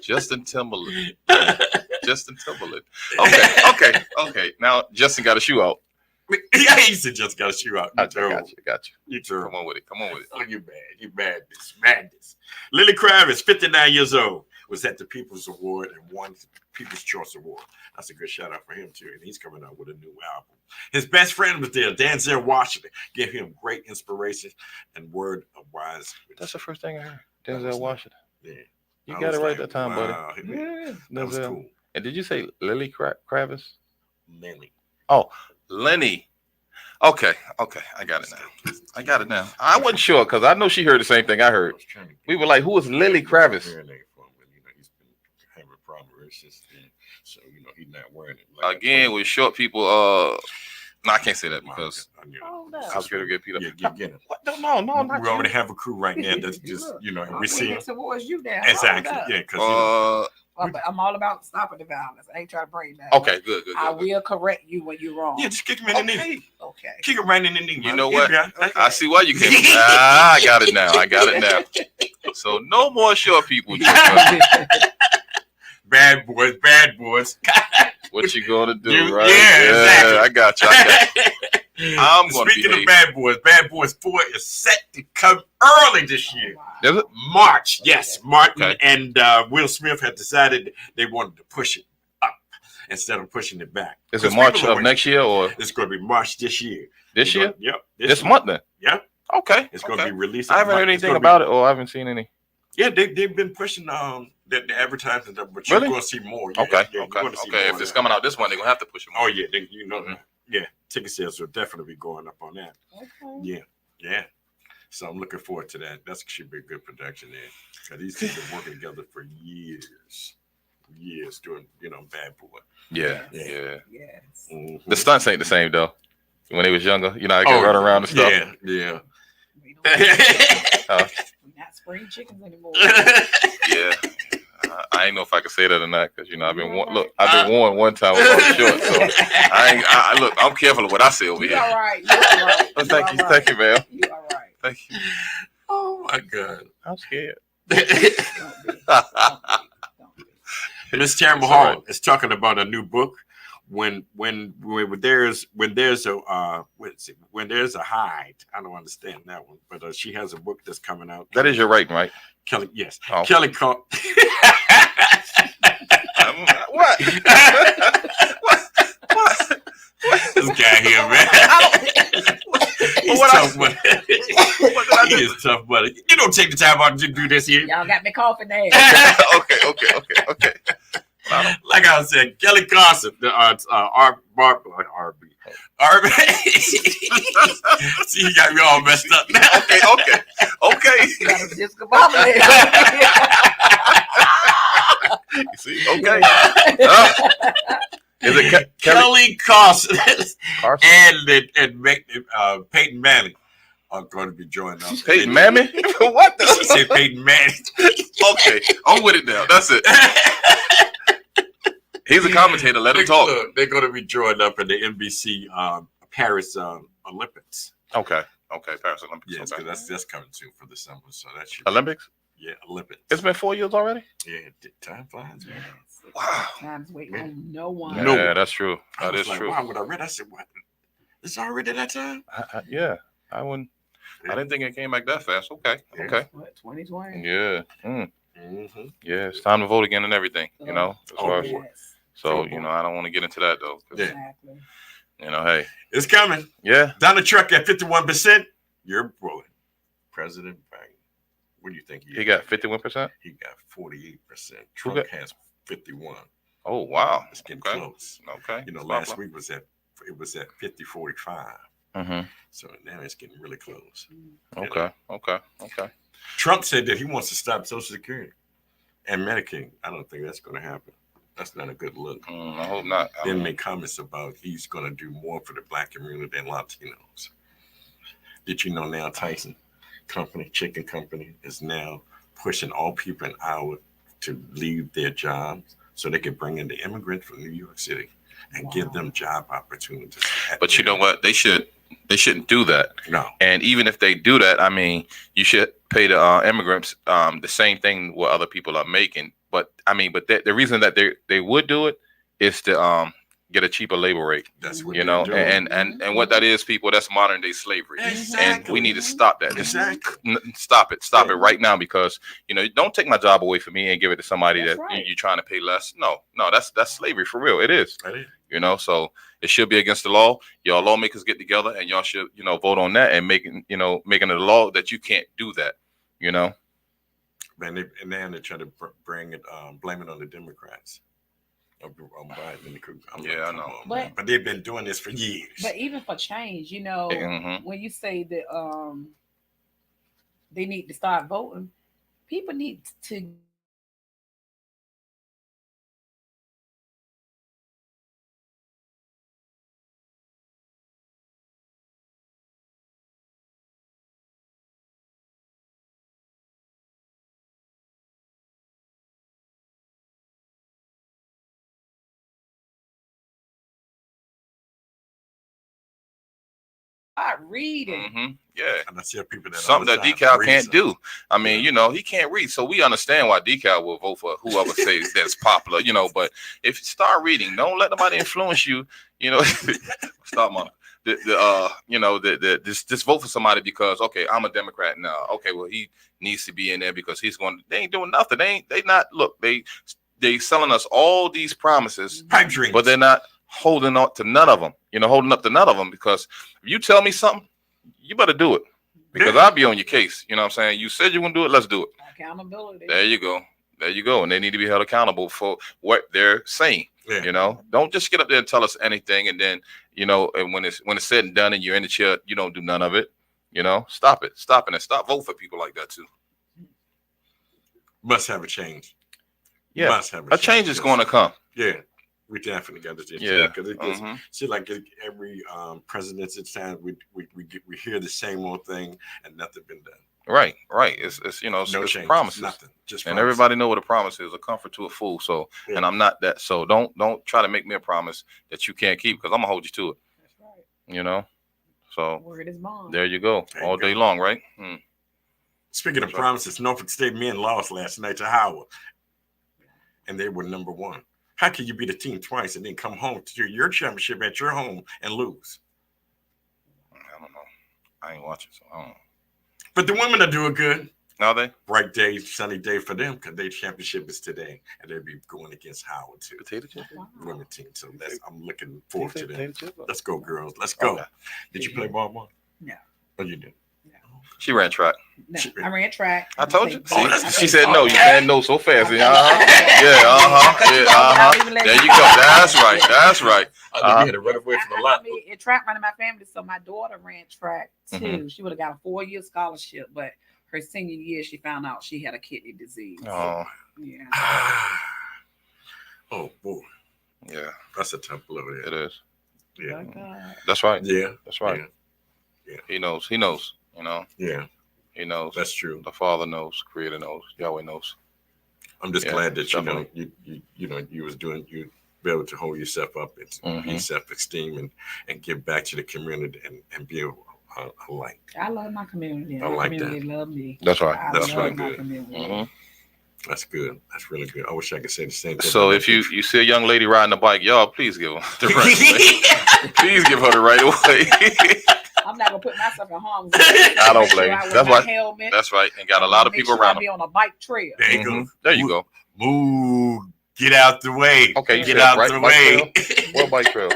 Justin Timberlake. Okay. Now Justin got a shoe out. Yeah, he said just got a shoe out. Got you. You too. Come on with it. Oh, you bad. You madness. Lenny Kravitz, 59 years old, was at the People's Award and won the People's Choice Award. That's a good shout out for him too. And he's coming out with a new album. His best friend was there, Denzel Washington, gave him great inspiration and word of wise. That's the first thing I heard. Denzel Washington. Yeah. You got it right that time, buddy. Yeah, that was cool. And did you say Lily Kravitz? Lenny. Oh, Lenny. Okay. I got it now. I wasn't sure because I know she heard the same thing I heard. We were like, who is Lily Kravitz? He's been having problems. So, he's not wearing it. Again, with short people, no, I can't say that because I was going to get Peter. Yeah, get it. What? No, not we already have a crew right now that's just, we see it. Towards you now. Exactly. Yeah, because I'm all about stopping the violence. I ain't trying to bring that. Okay, good. I will correct you when you're wrong. Yeah, just kick him in the knee. Okay. Kick him right in the knee. You know what? Okay. I see why you came. I got it now. So no more short people. Bad boys. What you gonna do, right? Yeah, exactly. I got you. I'm gonna Speaking of Bad Boys 4 is set to come early this year. Is it? March, yes. Martin Okay. and Will Smith had decided they wanted to push it up instead of pushing it back. Is it March of next year or it's going to be March this year? this year? Yep. This month then? Yep. Okay. It's going to be released. I haven't heard anything about it, or I haven't seen any. Yeah, they've been pushing the advertising, but you're going to see more. Yeah, Okay. yeah, Okay. If it's coming out this month, they're gonna have to push it more. Oh yeah, yeah. Ticket sales will definitely be going up on that. Okay. Yeah. So I'm looking forward to that. That should be a good production there. Because these two have been working together for years doing, Bad Boy. Yeah. Yes. Mm-hmm. The stunts ain't the same though. When they was younger, I could run around and stuff. Yeah. We're not spring chickens anymore. Yeah. I ain't know if I could say that or not because I've been warned one time when I was short. So I'm careful of what I say over here. All right. You're all right. Oh, thank you, man. You all right. Thank you. Oh my God. I'm scared. Don't be. Miss Tamara Hall is talking about a new book. When there's a hide, I don't understand that one, but she has a book that's coming out. That is your writing, right? Kelly, yes. Oh. Kelly called. What? This guy what I tough, said? buddy. What did I He do? is tough, buddy. You don't take the time out to do this here. Y'all got me coughing there. Okay. Like I said, Kelly Carson, the RB. See, you got me all messed up now. Okay. You got a discombobulated. See, okay. Is it Kelly Carson Carson? and Peyton Manning are going to be joining us. Peyton Manning? What the? She said Peyton Manning. Okay, I'm with it now. That's it. He's a commentator. Let him talk. Look, they're going to be joined up in the NBC Paris Olympics. Okay. Paris Olympics. Yes, Okay. because that's coming soon for the summer. So that should Olympics? Yeah, Olympics. It's been 4 years already? Yeah, time flies, man. Wow. Time's waiting on no one. Yeah, No. that's true. I That was is like, true. wow, when I read, I said, what? It's already that time? Yeah. I wouldn't. I didn't think it came back that fast. Okay. Yeah. Okay. What, 2020? Yeah. Mm-hmm. Yeah. It's time to vote again and everything. You know. As far as- Yes, so I don't want to get into that though. 'Cause, Yeah. exactly. Hey. It's coming. Yeah. Down the truck at 51%. You're bullet. President Biden. What do you think He got 51%. He got 48%. Who Trump got- has 51. Oh wow. It's getting Okay. close. Okay. You know, last week was at 50-45. Mm-hmm. So now it's getting really close. Okay. Trump said that he wants to stop Social Security and Medicaid. I don't think that's going to happen. That's not a good look. I hope not. Then make comments about he's going to do more for the black community than Latinos. Did you know now Tyson Chicken Company is now pushing all people in Iowa to leave their jobs so they can bring in the immigrants from New York City and give them job opportunities. But you know what? They shouldn't do that. No. And even if they do that, I mean, you should pay the immigrants the same thing what other people are making. But I mean, the reason that they would do it is to get a cheaper labor rate. That's what You know, they're doing. and what that is, people, that's modern day slavery. Exactly. And we need to stop that. Just Exactly. stop it right now, because don't take my job away from me and give it to somebody That's that right. you're trying to pay less. No, that's slavery for real. It is. That is. So it should be against the law. Y'all lawmakers get together and y'all should vote on that and making it a law that you can't do that. Man, now they're trying to bring it, blame it on the Democrats. Biden. Yeah, I know. But they've been doing this for years. But even for change, Mhm. when you say that they need to start voting, people need to start reading. Yeah. And I see people that Something that Dcal can't do. I mean, he can't read, so we understand why Dcal will vote for whoever says that's popular. But if you start reading, don't let nobody influence you. Stop, mom. Just vote for somebody because I'm a Democrat now. Okay, well he needs to be in there because they ain't doing nothing. They selling us all these promises, pipe dreams, but they're not holding up to none of them. Because if you tell me something, you better do it. Because I'll be on your case. You know what I'm saying? You said you want to do it, let's do it. Accountability. There you go. And they need to be held accountable for what they're saying. Yeah. Don't just get up there and tell us anything, and then and when it's said and done and you're in the chair, you don't do none of it. Stop it. And stop voting for people like that too. Must have a change. Yeah, Must have a change is going to come. Yeah, we definitely got to do Yeah, because it gets like every presidency time we hear the same old thing and nothing been done. Right. It's No it's change, promises. nothing. Just and promises. everybody know what a promise is, a comfort to a fool. So, and I'm not that. So don't try to make me a promise that you can't keep, because I'm gonna hold you to it. That's right. So Word is bond. there you go, There you all go. day long, right? Speaking of promises, Norfolk State men lost last night to Howard, and they were number one. How can you beat a team twice and then come home to your championship at your home and lose? I don't know. I ain't watching, so I don't know. But the women are doing good. Now they Bright day, sunny day for them because their championship is today, and they'll be going against Howard too. potato chip. Women team. So I'm looking forward to them. Potato chip. Let's go, girls. Let's go. Okay. Did you play ball? No. Oh, you did. She ran track. No, I ran track. I told you. Oh, See, that's she good. said no. You can't know so fast. Yeah, Yeah, There you go. That's right. That's right. I think you had to run away from the lot. I mean, it track running my family, so my daughter ran track too. Mm-hmm. She would have got a 4-year scholarship, but her senior year, she found out she had a kidney disease. Oh, Yeah. Oh, boy. yeah. That's a tough blow there. It is. Yeah. My God. That's right. Yeah. That's right. Yeah. He knows. He knows. You know. Yeah. He knows. That's true. The Father knows. Creator knows. Yahweh knows. I'm just Yeah, glad that definitely. you was doing, you be able to hold yourself up and be self-esteem and give back to the community and be a light. I love my community. I My like community love me. That's right. I That's love really my good. community. Mm-hmm. That's good. That's really good. I wish I could say the same thing. So if you see a young lady riding a bike, y'all please give her the right way. Please give her the right way. I'm not gonna put myself in harm's way. I don't blame you. I wear That's my why. helmet. That's right. And got a lot of Make people sure I around be them. on a bike trail. There you go. Mhm. There you go. Move. Get out the way. Okay, you Get said out right the bike way. What bike trail?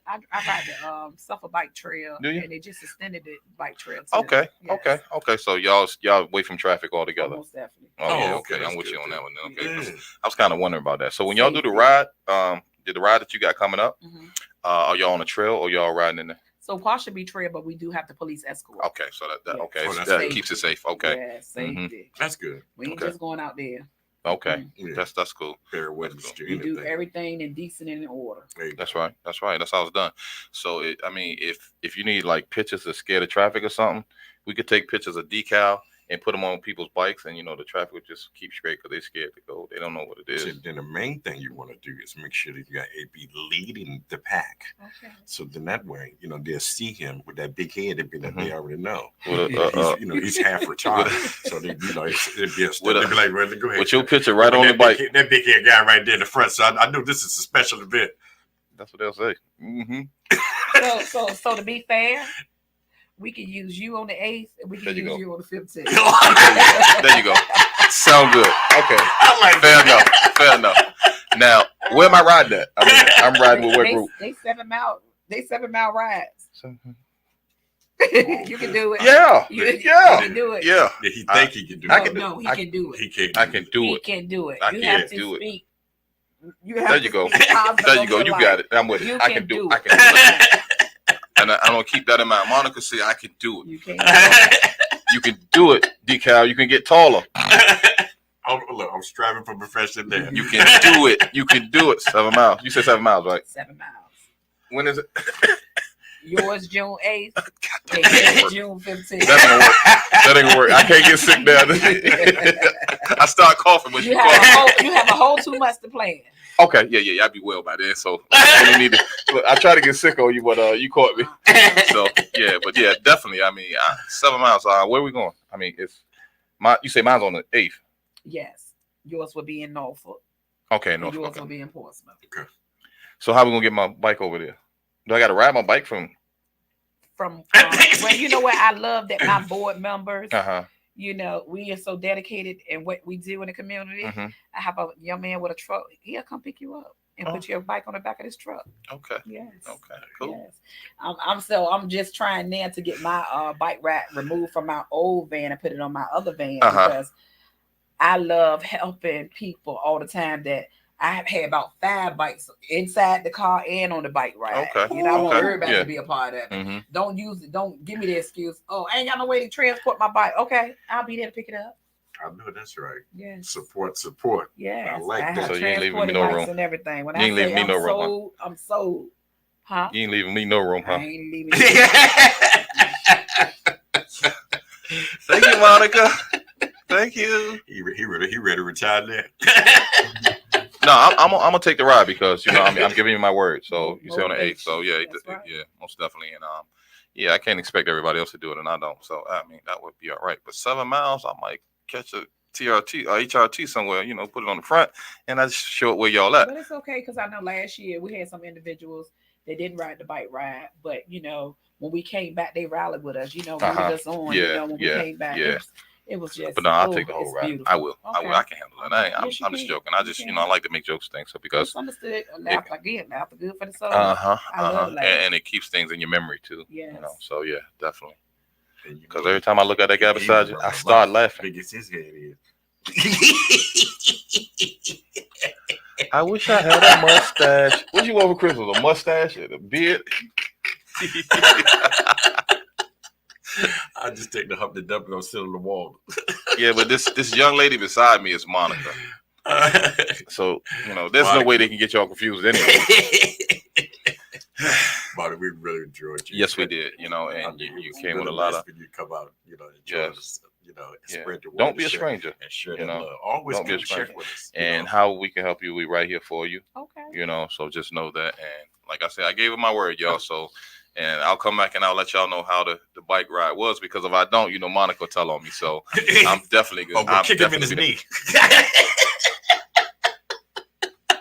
I ride the Suffolk bike trail. Do you? And they just extended the bike trail. Too. Okay. Yes. Okay. So y'all away from traffic altogether. Almost definitely. Oh yeah. Oh, Okay. okay, I'm that's with you good, on that one. Then. Okay. Yeah. 'Cause I was kind of wondering about that. So when y'all do the Safety. ride, the ride that you got coming up, Mhm. are y'all on a trail or y'all riding in there? So partial be trail, but we do have the police escort. Okay. So that Yeah. okay. Oh, So that's that good. keeps it safe. Okay. Yeah, safety. That's good. We ain't Okay. just going out there. Okay. Yeah. That's cool. Fair witness to We do anything. everything in decent and in order. There you go. That's right. That's right. That's how it's done. So if you need like pictures to scare the traffic or something, we could take pictures of decal and put them on people's bikes, and the traffic would just keep straight because they're scared to go. They don't know what it is. So then the main thing you want to do is make sure that you got a be leading the pack. Okay. So then that way, they'll see him with that big head. They'll be like, they already know. With He's half retired. So they, it'd be a step. They'd be like, well, go ahead. with your picture right on the bike. That big head guy right there in the front. So I knew this is a special event. That's what they'll say. Mm-hmm. So to be fair, we can use you on the 8th, and we There can you use go. you on the 15th. There you go. Sound good. Okay. I like Fair that. enough. Fair enough. Now, where am I riding at? I'm riding with what group? They 7-mile rides. You can do it. Yeah. You Yeah. can do it. Yeah. Yeah, he think he can do I it. can do- No, he I- can do it. He can't. I can do He it. can do it. I You can't have to do it. speak. You have There to you go. speak positive There you of go. your You life. got it. I'm with it. You I can can do do it. I it. can do it. And I'm gonna keep that in mind. Monica said I can do it. You can do it. You can do it, Decal. You can get taller. Look, I'm striving for perfection there. You can do it. You can do it. 7 miles. You said 7 miles, right? 7 miles. When is it? Yours June 8th. Damn, and June 15th. That ain't gonna work. That ain't gonna work. I can't get sick now. I start coughing when you You cough. have a whole 2 months to plan. Okay, yeah, I'll be well by then. So I only need to. Look, I try to get sick on you, but you caught me. So but definitely. 7 miles. Where are we going? You say mine's on the 8th. Yes. Yours will be in Norfolk. Okay, And Norfolk. yours Okay. will be in Portsmouth. So how we gonna get my bike over there? Do I got to ride my bike from? Well, you know what? I love that my board members, Uh-huh. we are so dedicated in what we do in the community. Mhm. I have a young man with a truck. He'll come pick you up and put your bike on the back of his truck. Okay. Yes. Okay. Cool. Yes. I'm just trying now to get my bike rack removed from my old van and put it on my other van because I love helping people all the time. That I have had about 5 bikes inside the car and on the bike ride. Okay. I want Okay. everybody Yeah. to be a part of it. Mm-hmm. Don't use it. Don't give me the excuse. Oh, I ain't got no way to transport my bike. Okay, I'll be there to pick it up. I know that's right. Yes. Support. Yes. I like that. have So you ain't leaving me transported no bikes room. and everything. When You I ain't say leaving me I'm no room, huh? sold, I'm sold. Huh? You ain't leaving me no room, I huh? ain't leaving. Thank you, Monica. Thank you. He ready to retire there. No, I'm gonna take the ride because I'm giving you my word. So you say on the 8th. So That's right. yeah, most definitely. And I can't expect everybody else to do it, and I don't. So that would be all right. But 7 miles, I might catch a TRT or HRT somewhere. Put it on the front, and I just show it where y'all at. But it's okay because I know last year we had some individuals that didn't ride the bike ride, but when we came back, they rallied with us. Rooted us on. When we came back, it was just. But no, I'll take the whole ride. Beautiful. I will. Okay. I can handle it. I'm Yes, you just can. joking. I just I like to make jokes things. So because understood. Laughter good for the soul. I love and it keeps things in your memory too. Yes. So yeah, definitely. Because every time I look at that guy beside you, I start laughing. Big as his head is. I wish I had a mustache. What you want for Christmas? A mustache and a beard? I just take the Humpty Dumpty and sit on the wall. Yeah, but this young lady beside me is Monica. So, there's no way they can get y'all confused anyway. Monica, we really enjoyed you. Yes, we did. And you came with a lot of. You come out, yes. Spread the word. Don't be a stranger. And share that love. Always don't be a share stranger. with us. And how we can help you, we right here for you. Okay. So just know that. And like I said, I gave her my word, y'all. So, and I'll come back and I'll let y'all know how the bike ride was, because if I don't, Monica will tell on me. So I'm definitely good. We'll kick him in his knee.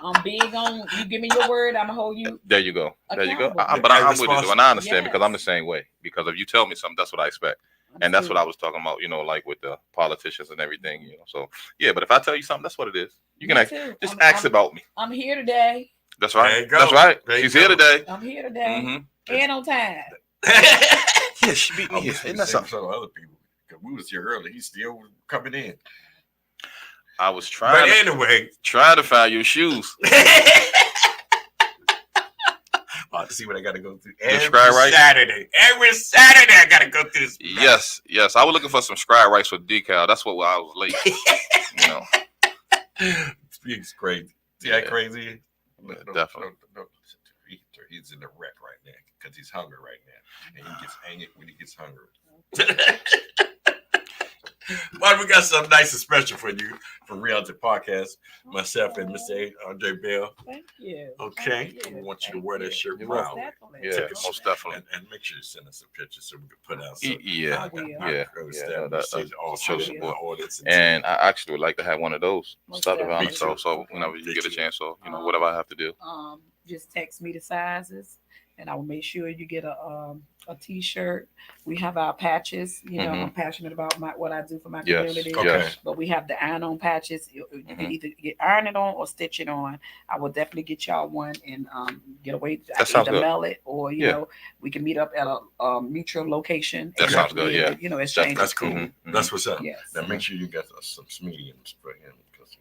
I'm big on you. Give me your word. I'm gonna hold you. There you go. There you go. accountable. But I'm with you, and I understand, Yes. because I'm the same way. Because if you tell me something, that's what I expect. And that's what I was talking about, like with the politicians and everything, So yeah, but if I tell you something, that's what it is. You can just ask about me. I'm here today. That's right. There you go. That's right. There you She's go. here today. I'm here today. Mm-hmm. And on time. Yeah, she beat me. Isn't that something? Some other people, because we was here early. He's still coming in. I was But trying anyway, to find your shoes. to see what I got to go through Saturday. Every Saturday, I got to go through this. Yes. I was looking for some scribe rice for Dcal. That's what I was late. It's crazy. See how crazy? Definitely. He's in the wreck right now because he's hungry right now, and he gets angry when he gets hungry. Well, we got something nice and special for you from Reality Podcast. Myself and Mr. Andre Bell. Thank you. Okay, Thank you. we want you to Thank wear that you. shirt You're proudly. Definitely. Yeah, most definitely. And make sure you send us some pictures so we can put out some. Yeah. All show social support. audience. And I actually would like to have one of those. Most Start the definitely. violence. So whenever you get a chance, whatever I have to do. Just text me the sizes, and I will make sure you get a t-shirt. We have our patches. I'm passionate about what I do for my community. Okay. But we have the iron-on patches. You can either get iron it on or stitch it on. I will definitely get y'all one and get away. I That can sounds either good. mail it, or we can meet up at a mutual location. That and sounds good, yeah. Exchange. That's cool. Mhm. That's what's up. Yes. Now make sure you got some mediums for him, because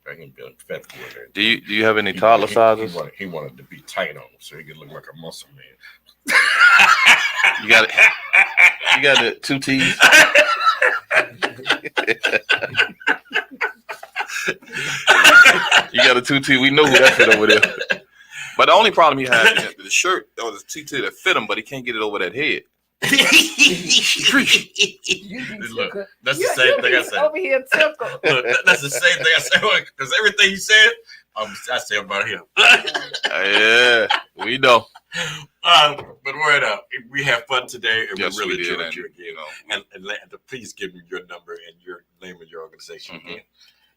I can be fat boy there. Do you have any toddler sizes? He wanted to be tight on him so he could look like a muscle man. You got it. You got the 2 T's. You got a 2T. We know who that fit over there. But the only problem he had is the shirt or the 2T that fit him, but he can't get it over that head. Look, that's the same thing I said. Over here, tickle. Look, that's the same thing I said, because everything you said, I say about him. Yeah, we know. But word up, we have fun today, and Yes, we really we did, enjoyed you again. and, And please give me your number and your name of your organization again.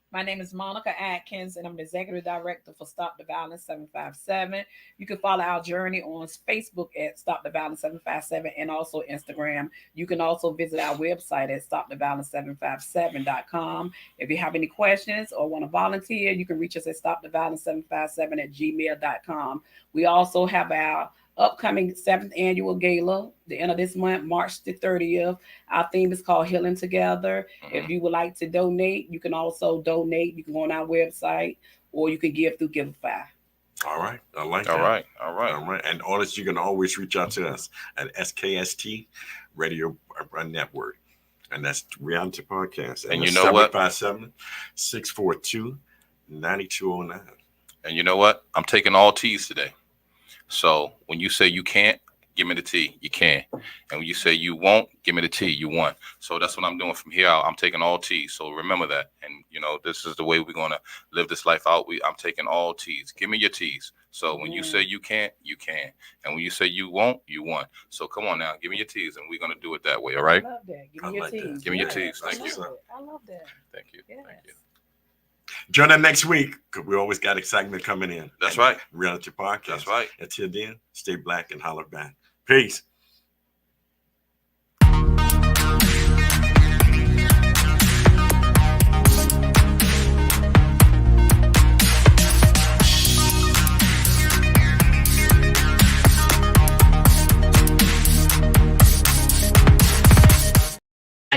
My name is Monica Atkins, and I'm the Executive Director for Stop the Violence 757. You can follow our journey on Facebook at Stop the Violence 757 and also Instagram. You can also visit our website at stoptheviolence757.com. If you have any questions or want to volunteer, you can reach us at stoptheviolence757@gmail.com. We also have our upcoming 7th annual gala, the end of this month, March the 30th. Our theme is called Healing Together. If you would like to donate, you can also donate. You can go on our website, or you can give through Giveify. All right. I like that. all right. All right. And artists, you can always reach out to us at SKST Radio Network. And that's Reality Podcast. And you know what? 757-642-9209. And you know what? I'm taking all T's today. So when you say you can't, give me the T. You can. And when you say you won't, give me the T. You won't. So that's what I'm doing from here out. I'm taking all T's. So remember that. And, this is the way we're going to live this life out. I'm taking all T's. Give me your T's. So when you say you can't, you can. And when you say you won't, you won't. So come on now. Give me your T's, and we're going to do it that way. All right? I love that. Give me your T's. Give me your T's. Thank you. I love that. Thank you. Yes. Thank you. Join us next week, because we always got excitement coming in. That's right. Reality Podcast. That's right. Until then, stay black and holler back. Peace.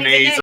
mayonnaise